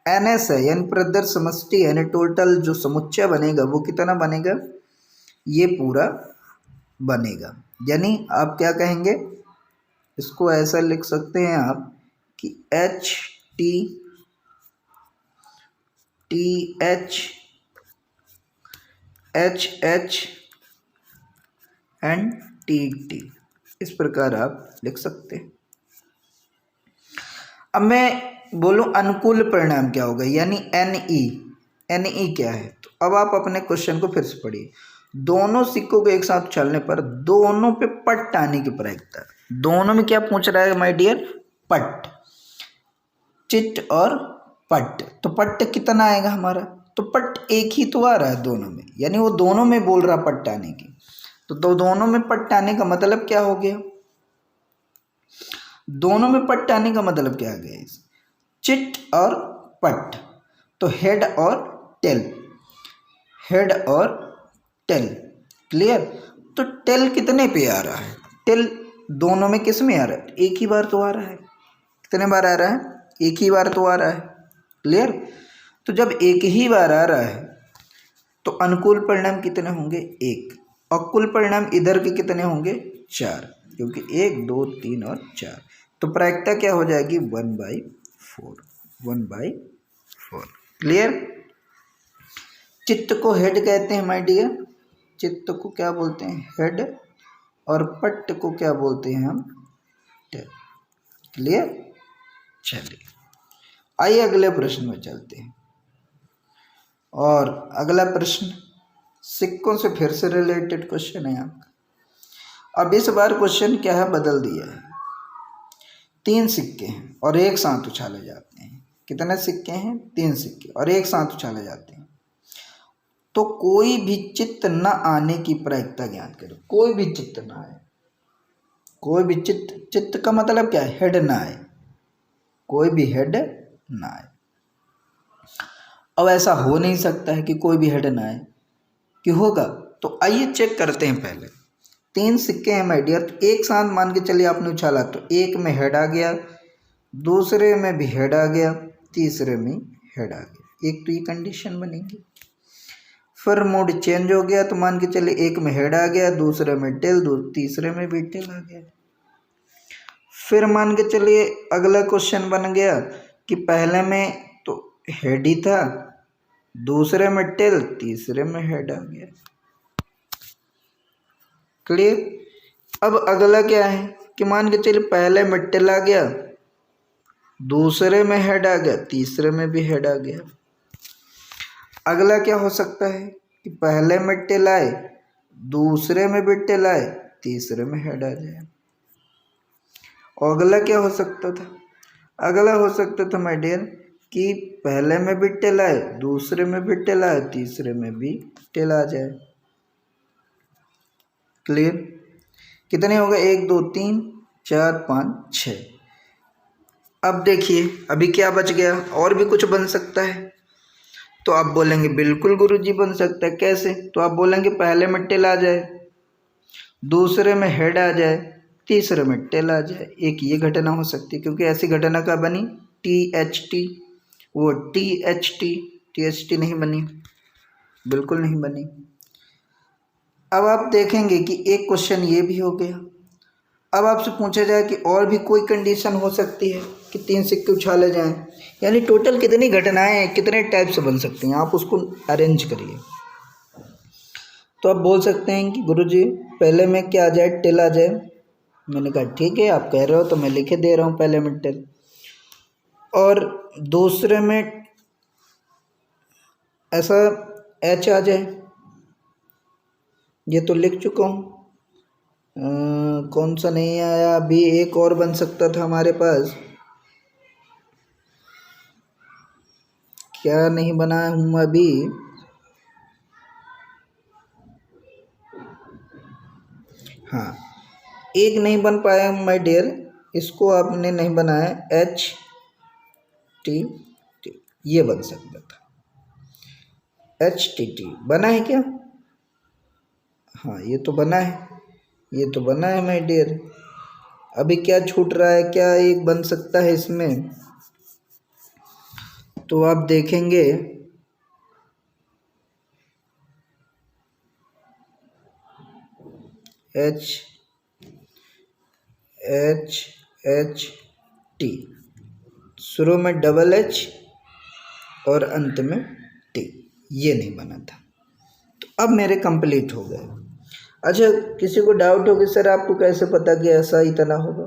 [SPEAKER 1] NS है यानी प्रदर समष्टि यानी टोटल जो समुच्चय बनेगा वो कितना बनेगा, ये पूरा बनेगा। यानी आप क्या कहेंगे, इसको ऐसा लिख सकते हैं आप कि HTH HH एंड TT, इस प्रकार आप लिख सकते हैं। अब मैं बोलूं अनुकूल परिणाम क्या होगा, यानी NE क्या है। तो अब आप अपने क्वेश्चन को फिर से पढ़िए। दोनों सिक्कों को एक साथ उछालने पर दोनों पे पट्ट आने की प्रायिकता, दोनों में क्या पूछ रहा है माय डियर, पट्ट, चिट और पट्ट। तो पट्ट कितना आएगा हमारा, तो पट्ट एक ही तो आ रहा है दोनों में, यानी वो दोनों में बोल रहा पट्ट आने की, तो दोनों में पट्ट आने का मतलब क्या हो गया, दोनों में पट्ट आने का मतलब क्या आ गया, चिट और पट्ट। तो हेड और टेल, हेड और टेल, क्लियर। तो टेल कितने पे आ रहा है, टेल दोनों में किस में आ रहा है, एक ही बार तो आ रहा है। कितने बार आ रहा है, एक ही बार तो आ रहा है, क्लियर। तो जब एक ही बार आ रहा है तो अनुकूल परिणाम कितने होंगे, एक, और कुल परिणाम इधर के कितने होंगे, 4, क्योंकि 1 2 3 और 4। तो प्रायिकता क्या हो जाएगी, 1/4, 1/4, क्लियर। चित्त को हेड कहते हैं माय डियर, चित्त को क्या बोलते हैं, हेड, और पट्ट को क्या बोलते हैं हम, टेल, क्लियर। चलिए आइए अगले प्रश्न में चलते हैं। और अगला प्रश्न सिक्कों से फिर से रिलेटेड क्वेश्चन है आपका। अब इस बार क्वेश्चन क्या है, बदल दिया है। 3 सिक्के हैं और एक साथ उछाले जाते हैं। कितने सिक्के हैं, 3 सिक्के और एक साथ उछाले जाते हैं। तो कोई भी चित्त न आने की प्रायिकता ज्ञात करो। कोई भी चित्त ना आए, कोई भी चित्त, चित्त का मतलब क्या है, हेड ना आए, कोई भी हेड ना आए। अब ऐसा हो नहीं सकता है कि कोई भी हेड ना आए, कि होगा। तो आइए चेक करते हैं। पहले 3 सिक्के हैं माय डियर, तो एक साथ मान के चलिए आपने उछाला तो एक में हेड आ गया, दूसरे में भी हेड आ गया, तीसरे में हेड आ गया। एक तो ये कंडीशन बनेगी। फिर मोड चेंज हो गया तो मान के चलिए एक में हेड आ गया, दूसरे में टेल, तीसरे में भी टेल आ गया। फिर मान के चलिए अगला क्वेश्चन बन गया कि पहले में तो हेड ही था, दूसरे में टेल, तीसरे में हेड आ गया, क्लियर। अब अगला क्या है कि मान के चलिए पहले में टेल आ गया, दूसरे में हेड आ गया, तीसरे में भी हेड आ गया। अगला क्या हो सकता है कि पहले में टेल आए, दूसरे में भी टेल आए, तीसरे में हेड आ जाए। और अगला क्या हो सकता था, अगला हो सकता था माय डियर कि पहले में भी टेल आए, दूसरे में भी टेल आए, तीसरे में भी टेल आ जाए, क्लियर। कितने हो गए, 1 2 3 4 5 6। अब देखिए अभी क्या बच गया, और भी कुछ बन सकता है। तो आप बोलेंगे बिल्कुल गुरुजी बन सकता है, कैसे। तो आप बोलेंगे पहले में टेल आ जाए, दूसरे में हेड आ जाए, तीसरे में टेल आ जाए। एक ये घटना हो सकती है, क्योंकि ऐसी घटना का बनी THT, वो THT नहीं बनी, बिल्कुल नहीं बनी। अब आप देखेंगे कि एक क्वेश्चन ये भी हो गया। अब आपसे पूछा जाए कि और भी कोई कंडीशन हो सकती है कि 3 सिक्के उछाले जाएं, यानी टोटल कितनी घटनाएं हैं, कितने टाइप से बन सकती हैं, आप उसको अरेंज करिए। तो आप बोल सकते हैं कि गुरुजी पहले में क्या आ जाए, टेल आ जाए, मैंने कहा ठीक है, आप कह रहे हो तो मैं लिखे दे रहा हूँ पहले में टेल। और दूसरे में ऐसा एच आ जाए, ये तो लिख चुका हूँ। कौन सा नहीं आया अभी? एक और बन सकता था हमारे पास, क्या नहीं बनाया हूँ अभी? हाँ, एक नहीं बन पाया माय डियर, इसको आपने नहीं बनाया, एच टी टी, ये बन सकता था। एच टी टी बना है क्या? हाँ, ये तो बना है, ये तो बना है माय डियर। अभी क्या छूट रहा है, क्या एक बन सकता है इसमें? तो आप देखेंगे एच एच एच टी, शुरू में डबल एच और अंत में टी, ये नहीं बना था। तो अब मेरे कंप्लीट हो गए। अच्छा, किसी को डाउट हो कि सर आपको कैसे पता कि ऐसा इतना होगा?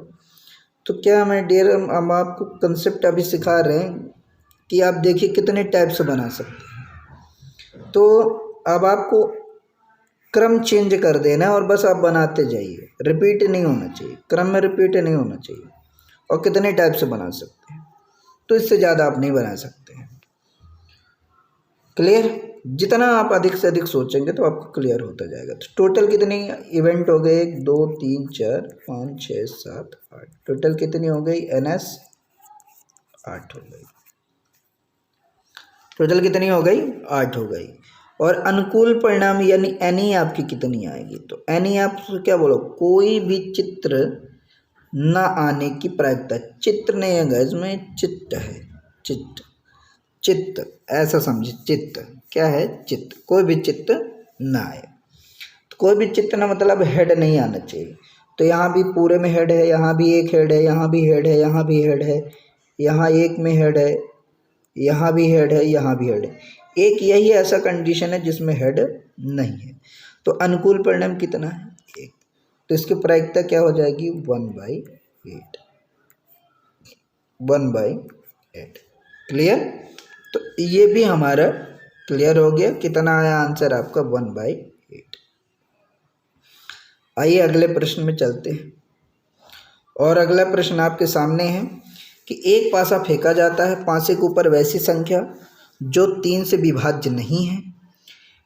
[SPEAKER 1] तो क्या मैं डियर, हम आपको कंसेप्ट अभी सिखा रहे हैं कि आप देखिए कितने टाइप से बना सकते हैं। तो अब आपको क्रम चेंज कर देना है और बस आप बनाते जाइए, रिपीट नहीं होना चाहिए, क्रम में रिपीट नहीं होना चाहिए। और कितने टाइप से बना सकते हैं, तो इससे ज़्यादा आप नहीं बना सकते हैं। क्लियर? जितना आप अधिक से अधिक सोचेंगे तो आपको क्लियर होता जाएगा। तो टोटल कितनी इवेंट हो गए? 1 2 3 4 5 6 7 8, टोटल कितनी हो गई? NS 8 हो गई। टोटल कितनी हो गई? 8 हो गई। और अनुकूल परिणाम यानी एनी आपकी कितनी आएगी? तो एनी आप क्या बोलो, कोई भी चित्र न आने की प्रायिकता। चित्र नहीं है गाइस, में चित्त है, चित्त, चित्त ऐसा समझे। चित्त क्या है? चित्त, कोई भी चित्त ना आए। तो कोई भी चित्त ना मतलब हेड नहीं आना चाहिए। तो यहाँ भी पूरे में हेड है, यहाँ भी एक हेड है, यहाँ भी हेड है, यहाँ भी हेड है, यहाँ एक में हेड है, यहाँ भी हेड है, यहाँ भी हेड है। एक यही ऐसा कंडीशन है जिसमें हेड नहीं है। तो अनुकूल परिणाम कितना है? 1। तो इसकी प्रायिकता क्या हो जाएगी? 1/8, 1/8। क्लियर? तो ये भी हमारा क्लियर हो गया। कितना आया आंसर आपका? 1/8। आइए अगले प्रश्न में चलते हैं। और अगला प्रश्न आपके सामने है कि एक पासा फेंका जाता है, पासे के ऊपर वैसी संख्या जो 3 से विभाज्य नहीं है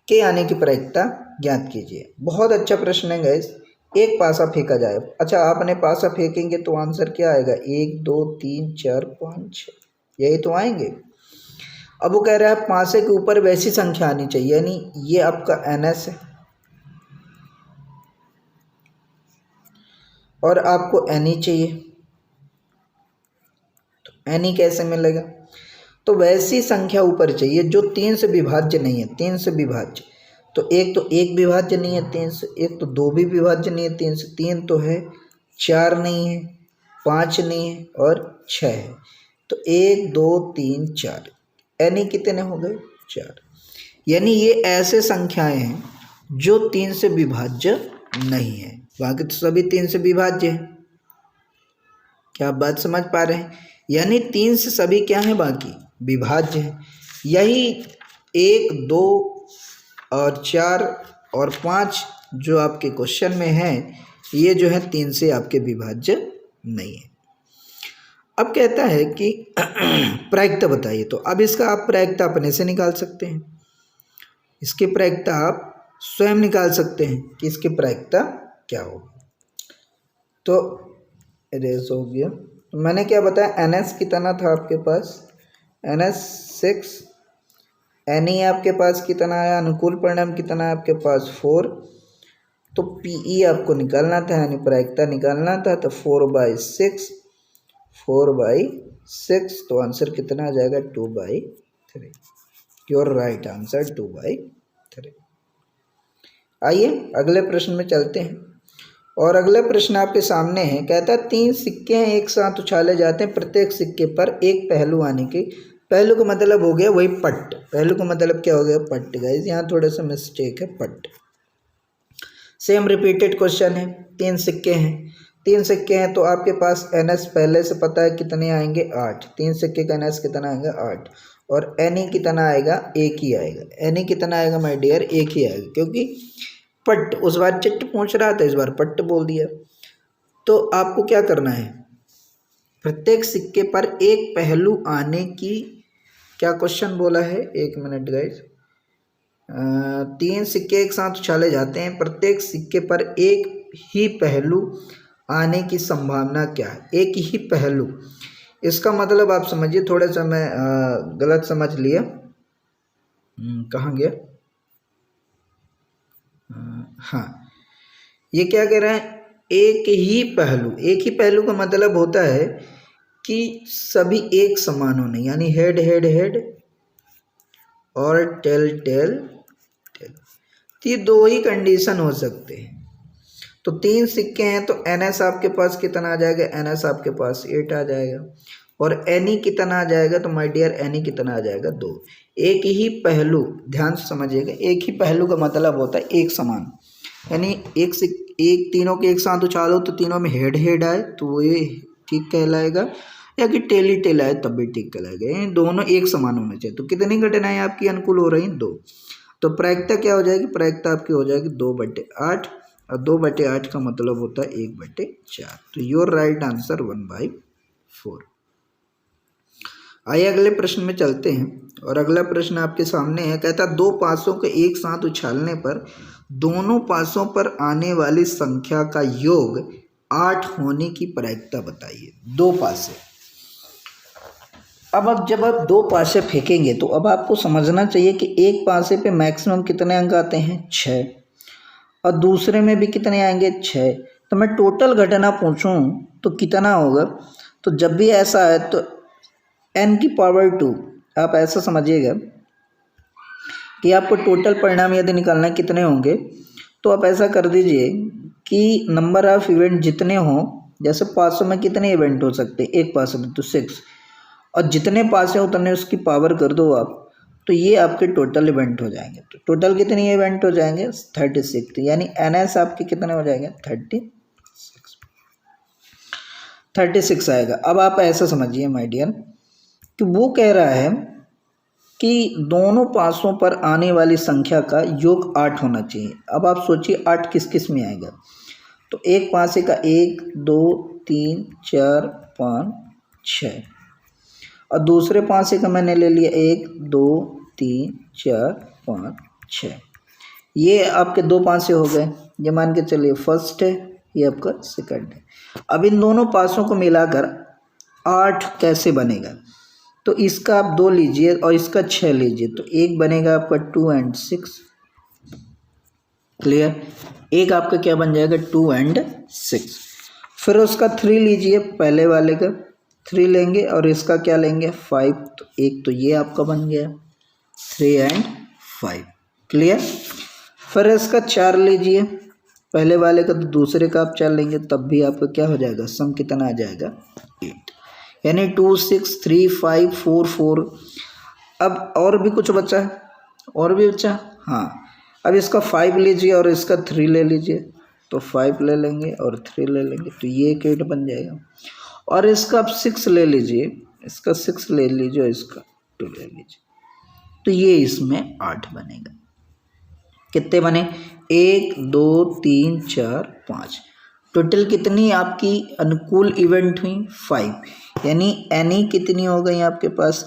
[SPEAKER 1] के आने की प्रायिकता ज्ञात कीजिए। बहुत अच्छा प्रश्न है गाइस। एक पासा फेंका जाए, अच्छा आपने पासा फेंकेंगे तो आंसर क्या आएगा? 1 2 3 4 5 6, यही तो आएंगे। अब वो कह रहा है पासे के ऊपर वैसी संख्या आनी चाहिए, यानी ये आपका NS है और आपको NE चाहिए। तो NE कैसे मिलेगा? तो वैसी संख्या ऊपर चाहिए जो 3 से विभाज्य नहीं है। 3 से विभाज्य, तो एक तो 1 विभाज्य नहीं है 3 से, एक तो 2 भी विभाज्य नहीं है 3 से, 3 तो है, 4 नहीं है, 5 नहीं है और 6 है। तो 1 2 3 4, यानी कितने हो गए? 4। यानी ये ऐसे संख्याएं हैं जो 3 से विभाज्य नहीं है, बाकी तो सभी 3 से विभाज्य है। क्या आप बात समझ पा रहे हैं? यानी 3 से सभी क्या है? बाकी विभाज्य है। यही 1 2 और 4 और 5 जो आपके क्वेश्चन में है, ये जो है 3 से आपके विभाज्य नहीं है। अब कहता है कि प्रायिकता बताइए। तो अब इसका आप प्रायिकता अपने से निकाल सकते हैं, इसकी प्रायिकता आप स्वयं निकाल सकते हैं कि इसकी प्रायिकता क्या होगी। तो इरेज हो गया। तो मैंने क्या बताया? NS कितना था आपके पास? NS 6। NE आपके पास कितना आया? अनुकूल परिणाम कितना है आपके पास? 4। तो PE आपको निकालना था, यानी प्रायिकता निकालना था। तो 4/6, 4/6, तो आंसर कितना आ जाएगा? 2/3। Your right answer 2/3। आइए अगले प्रश्न में चलते हैं। और अगला प्रश्न आपके सामने है, कहता है 3 सिक्के हैं एक साथ उछाले जाते हैं, प्रत्येक सिक्के पर एक पहलू आने की। पहलू का मतलब हो गया वही पट्ट। पहलू का मतलब क्या हो गया? पट्ट। गाइस यहाँ थोड़ा सा मिस्टेक है, पट्ट। सेम रिपीटेड क्वेश्चन है। 3 सिक्के हैं, 3 सिक्के हैं तो आपके पास NS पहले से पता है कितने आएंगे 8। 3 सिक्के का NS कितना आएगा 8। और NE कितना आएगा, एक ही आएगा। NE कितना आएगा माय डियर, एक ही आएगा, क्योंकि पट उस बार चिट्ट पूछ रहा था, इस बार पट्ट बोल दिया। तो आपको क्या करना है, प्रत्येक सिक्के पर एक पहलू आने की, क्या क्वेश्चन बोला है, 1 मिनट गाइस। 3 सिक्के एक साथ उछाले जाते हैं, प्रत्येक सिक्के पर एक ही पहलू आने की संभावना क्या है, एक ही पहलू। इसका मतलब आप समझिए, थोड़ा सा मैं गलत समझ लिया, कहाँ गया, हाँ, ये क्या कह रहे हैं, एक ही पहलू। एक ही पहलू का मतलब होता है कि सभी एक समान होने, यानी हेड हेड हेड और टेल टेल टेल, तो ये 2 ही कंडीशन हो सकते हैं। तो 3 सिक्के हैं तो NS आपके पास कितना आ जाएगा, NS आपके पास 8 आ जाएगा। और NE कितना आ जाएगा, तो माय डियर NE कितना आ जाएगा 2। एक ही पहलू, ध्यान से समझिएगा, एक ही पहलू का मतलब होता है एक समान, यानी एक तीनों के एक साथ उछालो तो तीनों में हेड हेड आए तो वो ये ठीक कहलाएगा, या कि टेल ही टेल आए तब भी ठीक कहलाएगा। ये दोनों एक समान होने चाहिए। तो कितनी घटनाएं आपकी अनुकूल हो रही हैं, 2। तो प्रायिकता क्या हो जाएगी, प्रायिकता आपकी हो जाएगी 2/8, और 2/8 का मतलब होता है 1/4। तो योर राइट आंसर 1/4। आइए अगले प्रश्न में चलते हैं, और अगला प्रश्न आपके सामने है। कहता 2 पासों को एक साथ उछालने पर दोनों पासों पर आने वाली संख्या का योग 8 होने की प्रायिकता बताइए। 2 पासे, अब जब आप 2 पासे फेंकेंगे तो अब आपको समझना चाहिए कि एक पासे पे मैक्सिमम कितने अंक आते हैं, 6, और दूसरे में भी कितने आएंगे, 6। तो मैं टोटल घटना पूछूं तो कितना होगा, तो जब भी ऐसा है तो n की पावर 2, आप ऐसा समझिएगा कि आपको टोटल परिणाम यदि निकालना है कितने होंगे, तो आप ऐसा कर दीजिए कि नंबर ऑफ इवेंट जितने हों, जैसे पासों में कितने इवेंट हो सकते हैं, एक पासे में तो 6, और जितने पासे उतने उसकी पावर कर दो आप, तो ये आपके टोटल इवेंट हो जाएंगे। तो टोटल कितने इवेंट हो जाएंगे, 36, यानी NS आपके कितने हो जाएंगे, 36 आएगा। अब आप ऐसा समझिए माय डियर कि वो कह रहा है कि दोनों पासों पर आने वाली संख्या का योग 8 होना चाहिए। अब आप सोचिए 8 किस किस में आएगा, तो एक पासे का 1 2 3 4 5 6, और दूसरे पासे का मैंने ले लिया 1 2 3 4 5 6। ये आपके 2 पासे हो गए, ये मान के चलिए फर्स्ट है, ये आपका सेकंड है। अब इन दोनों पासों को मिलाकर 8 कैसे बनेगा, तो इसका आप 2 लीजिए और इसका 6 लीजिए, तो एक बनेगा आपका 2 and 6। क्लियर, एक आपका क्या बन जाएगा, 2 and 6। फिर उसका 3 लीजिए, पहले वाले का 3 लेंगे और इसका क्या लेंगे, 5, तो एक तो ये आपका बन गया 3 and 5। क्लियर, फिर इसका 4 लीजिए, पहले वाले का तो दूसरे का आप 4 लेंगे, तब भी आपका क्या हो जाएगा, सम कितना आ जाएगा, 8, यानी 2 6 3 5 4 4। अब और भी कुछ बचा है, और भी बचा, हाँ, अब इसका 5 लीजिए और इसका 3 ले लीजिए, तो 5 ले लेंगे और 3 ले लेंगे, तो ये 8 बन जाएगा। और इसका आप 6 ले लीजिए, इसका 6 ले लीजिए और इसका 2 ले लीजिए, तो ये इसमें 8 बनेगा। कितने बने, 1 2 3 4 5, टोटल कितनी आपकी अनुकूल इवेंट हुई, 5, यानी NE कितनी हो गई आपके पास,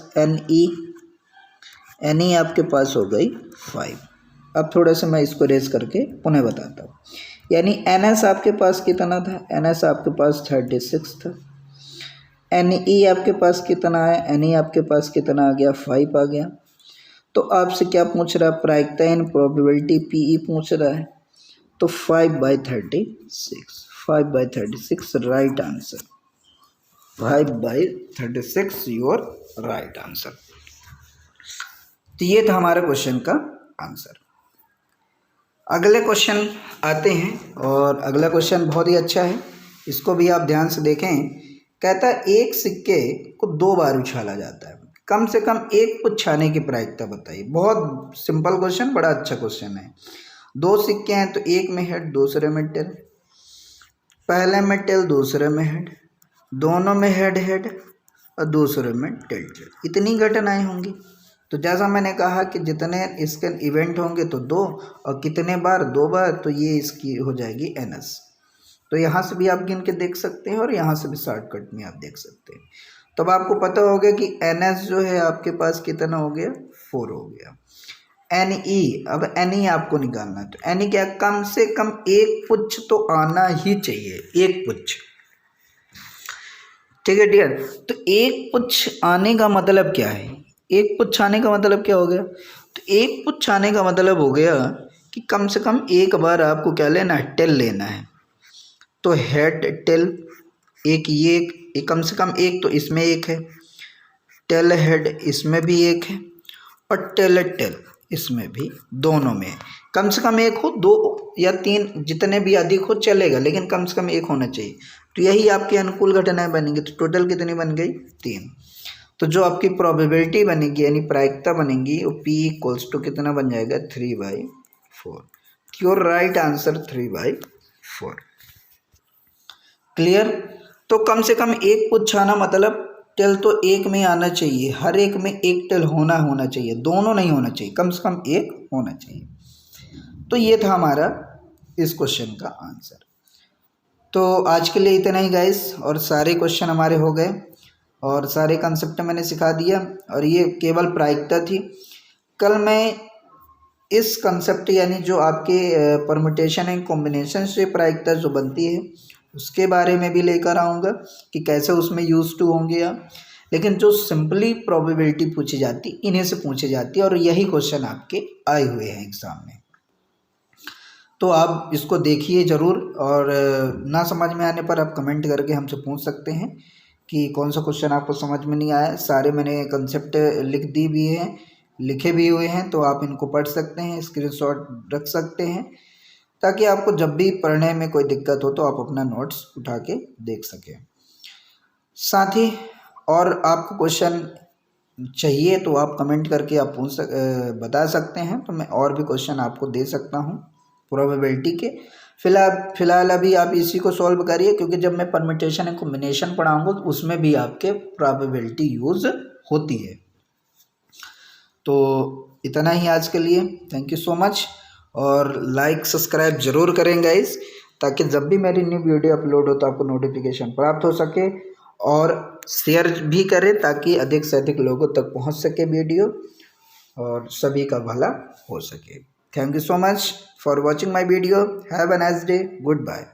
[SPEAKER 1] NE आपके पास हो गई 5। अब थोड़ा सा मैं इसको रेज करके पुनः बताता हूँ, यानी NS आपके पास कितना था, NS आपके पास 36 था, NE आपके पास कितना है, NE आपके पास कितना आ गया, 5 आ गया। तो आपसे क्या पूछ रहा है, प्रायिकता एंड प्रोबेबिलिटी PE पूछ रहा है, तो 5/36, 5/36 right answer, 5/36 your right answer. तो ये था हमारे क्वेश्चन का आंसर। अगले क्वेश्चन आते हैं, और अगला क्वेश्चन बहुत ही अच्छा है, इसको भी आप ध्यान से देखें। कहता है एक सिक्के को 2 बार उछाला जाता है, कम से कम एक उछालने की प्रायिकता बताइए। बहुत सिंपल क्वेश्चन, बड़ा अच्छा क्वेश्चन है। 2 सिक्के हैं तो एक में हेड दूसरे में टेल, पहले में टेल, दूसरे में हेड, दोनों में हेड हेड और दूसरे में टेल टेल, इतनी घटनाएं होंगी। तो जैसा मैंने कहा कि जितने इसके इवेंट होंगे तो 2, और कितने बार, 2 बार, तो ये इसकी हो जाएगी NS। तो यहाँ से भी आप गिन के देख सकते हैं और यहाँ से भी शॉर्टकट में आप देख सकते हैं। तो अब आपको पता हो गया कि NS जो है आपके पास कितना हो गया, 4 हो गया। NE, अब NE आपको निकालना है, तो NE क्या, कम से कम एक पुच्छ तो आना ही चाहिए, एक पुच्छ, ठीक है डियर। तो एक पुच्छ आने का मतलब क्या है, एक पुच्छ आने का मतलब क्या हो गया, तो एक पुच्छ आने का मतलब हो गया कि कम से कम एक बार आपको क्या लेना है, टेल लेना है। तो हेड टेल एक, ये एक कम से कम एक, तो इसमें एक है, टेल हेड इसमें भी एक है, और टेल टेल इसमें भी, दोनों में कम से कम एक हो, 2 या 3 जितने भी अधिक हो चलेगा, लेकिन कम से कम एक होना चाहिए। तो यही आपकी अनुकूल घटनाएं बनेंगी। तो टोटल कितनी बन गई, 3। तो जो आपकी प्रोबेबिलिटी बनेगी यानी प्रायिकता बनेगी वो P इक्वल्स टू कितना बन जाएगा, 3/4। Your right answer 3/4। क्लियर। तो कम से कम एक पुच्छ आना मतलब टेल तो एक में आना चाहिए, हर एक में एक टेल होना चाहिए, दोनों नहीं होना चाहिए, कम से कम एक होना चाहिए। तो ये था हमारा इस क्वेश्चन का आंसर। तो आज के लिए इतना ही गाइस, और सारे क्वेश्चन हमारे हो गए और सारे कंसेप्ट मैंने सिखा दिया, और ये केवल प्रायिकता थी। कल मैं इस कंसेप्ट यानी जो आपके परमुटेशन एंड कॉम्बिनेशन से प्रायिकता जो बनती है उसके बारे में भी लेकर आऊँगा कि कैसे उसमें यूज टू होंगे आप। लेकिन जो सिंपली प्रोबेबिलिटी पूछी जाती इन्हीं से पूछी जाती है, और यही क्वेश्चन आपके आए हुए हैं एग्ज़ाम में। तो आप इसको देखिए ज़रूर, और ना समझ में आने पर आप कमेंट करके हमसे पूछ सकते हैं कि कौन सा क्वेश्चन आपको समझ में नहीं आया। सारे मैंने कंसेप्ट लिखे भी हुए हैं, तो आप इनको पढ़ सकते हैं, स्क्रीनशॉट रख सकते हैं, ताकि आपको जब भी पढ़ने में कोई दिक्कत हो तो आप अपना नोट्स उठा के देख सकें। साथ ही और आपको क्वेश्चन चाहिए तो आप कमेंट करके आप बता सकते हैं, तो मैं और भी क्वेश्चन आपको दे सकता हूं प्रोबेबिलिटी के। फिलहाल अभी आप इसी को सॉल्व करिए, क्योंकि जब मैं परम्यूटेशन एंड कॉम्बिनेशन पढ़ाऊंगा तो उसमें भी आपके प्रोबेबिलिटी यूज़ होती है। तो इतना ही आज के लिए, थैंक यू सो मच, और लाइक सब्सक्राइब ज़रूर करें गाइस, ताकि जब भी मेरी न्यू वीडियो अपलोड हो तो आपको नोटिफिकेशन प्राप्त हो सके, और शेयर भी करें ताकि अधिक से अधिक लोगों तक पहुंच सके वीडियो और सभी का भला हो सके। Thank you so much for watching my video. Have a nice day. Good bye.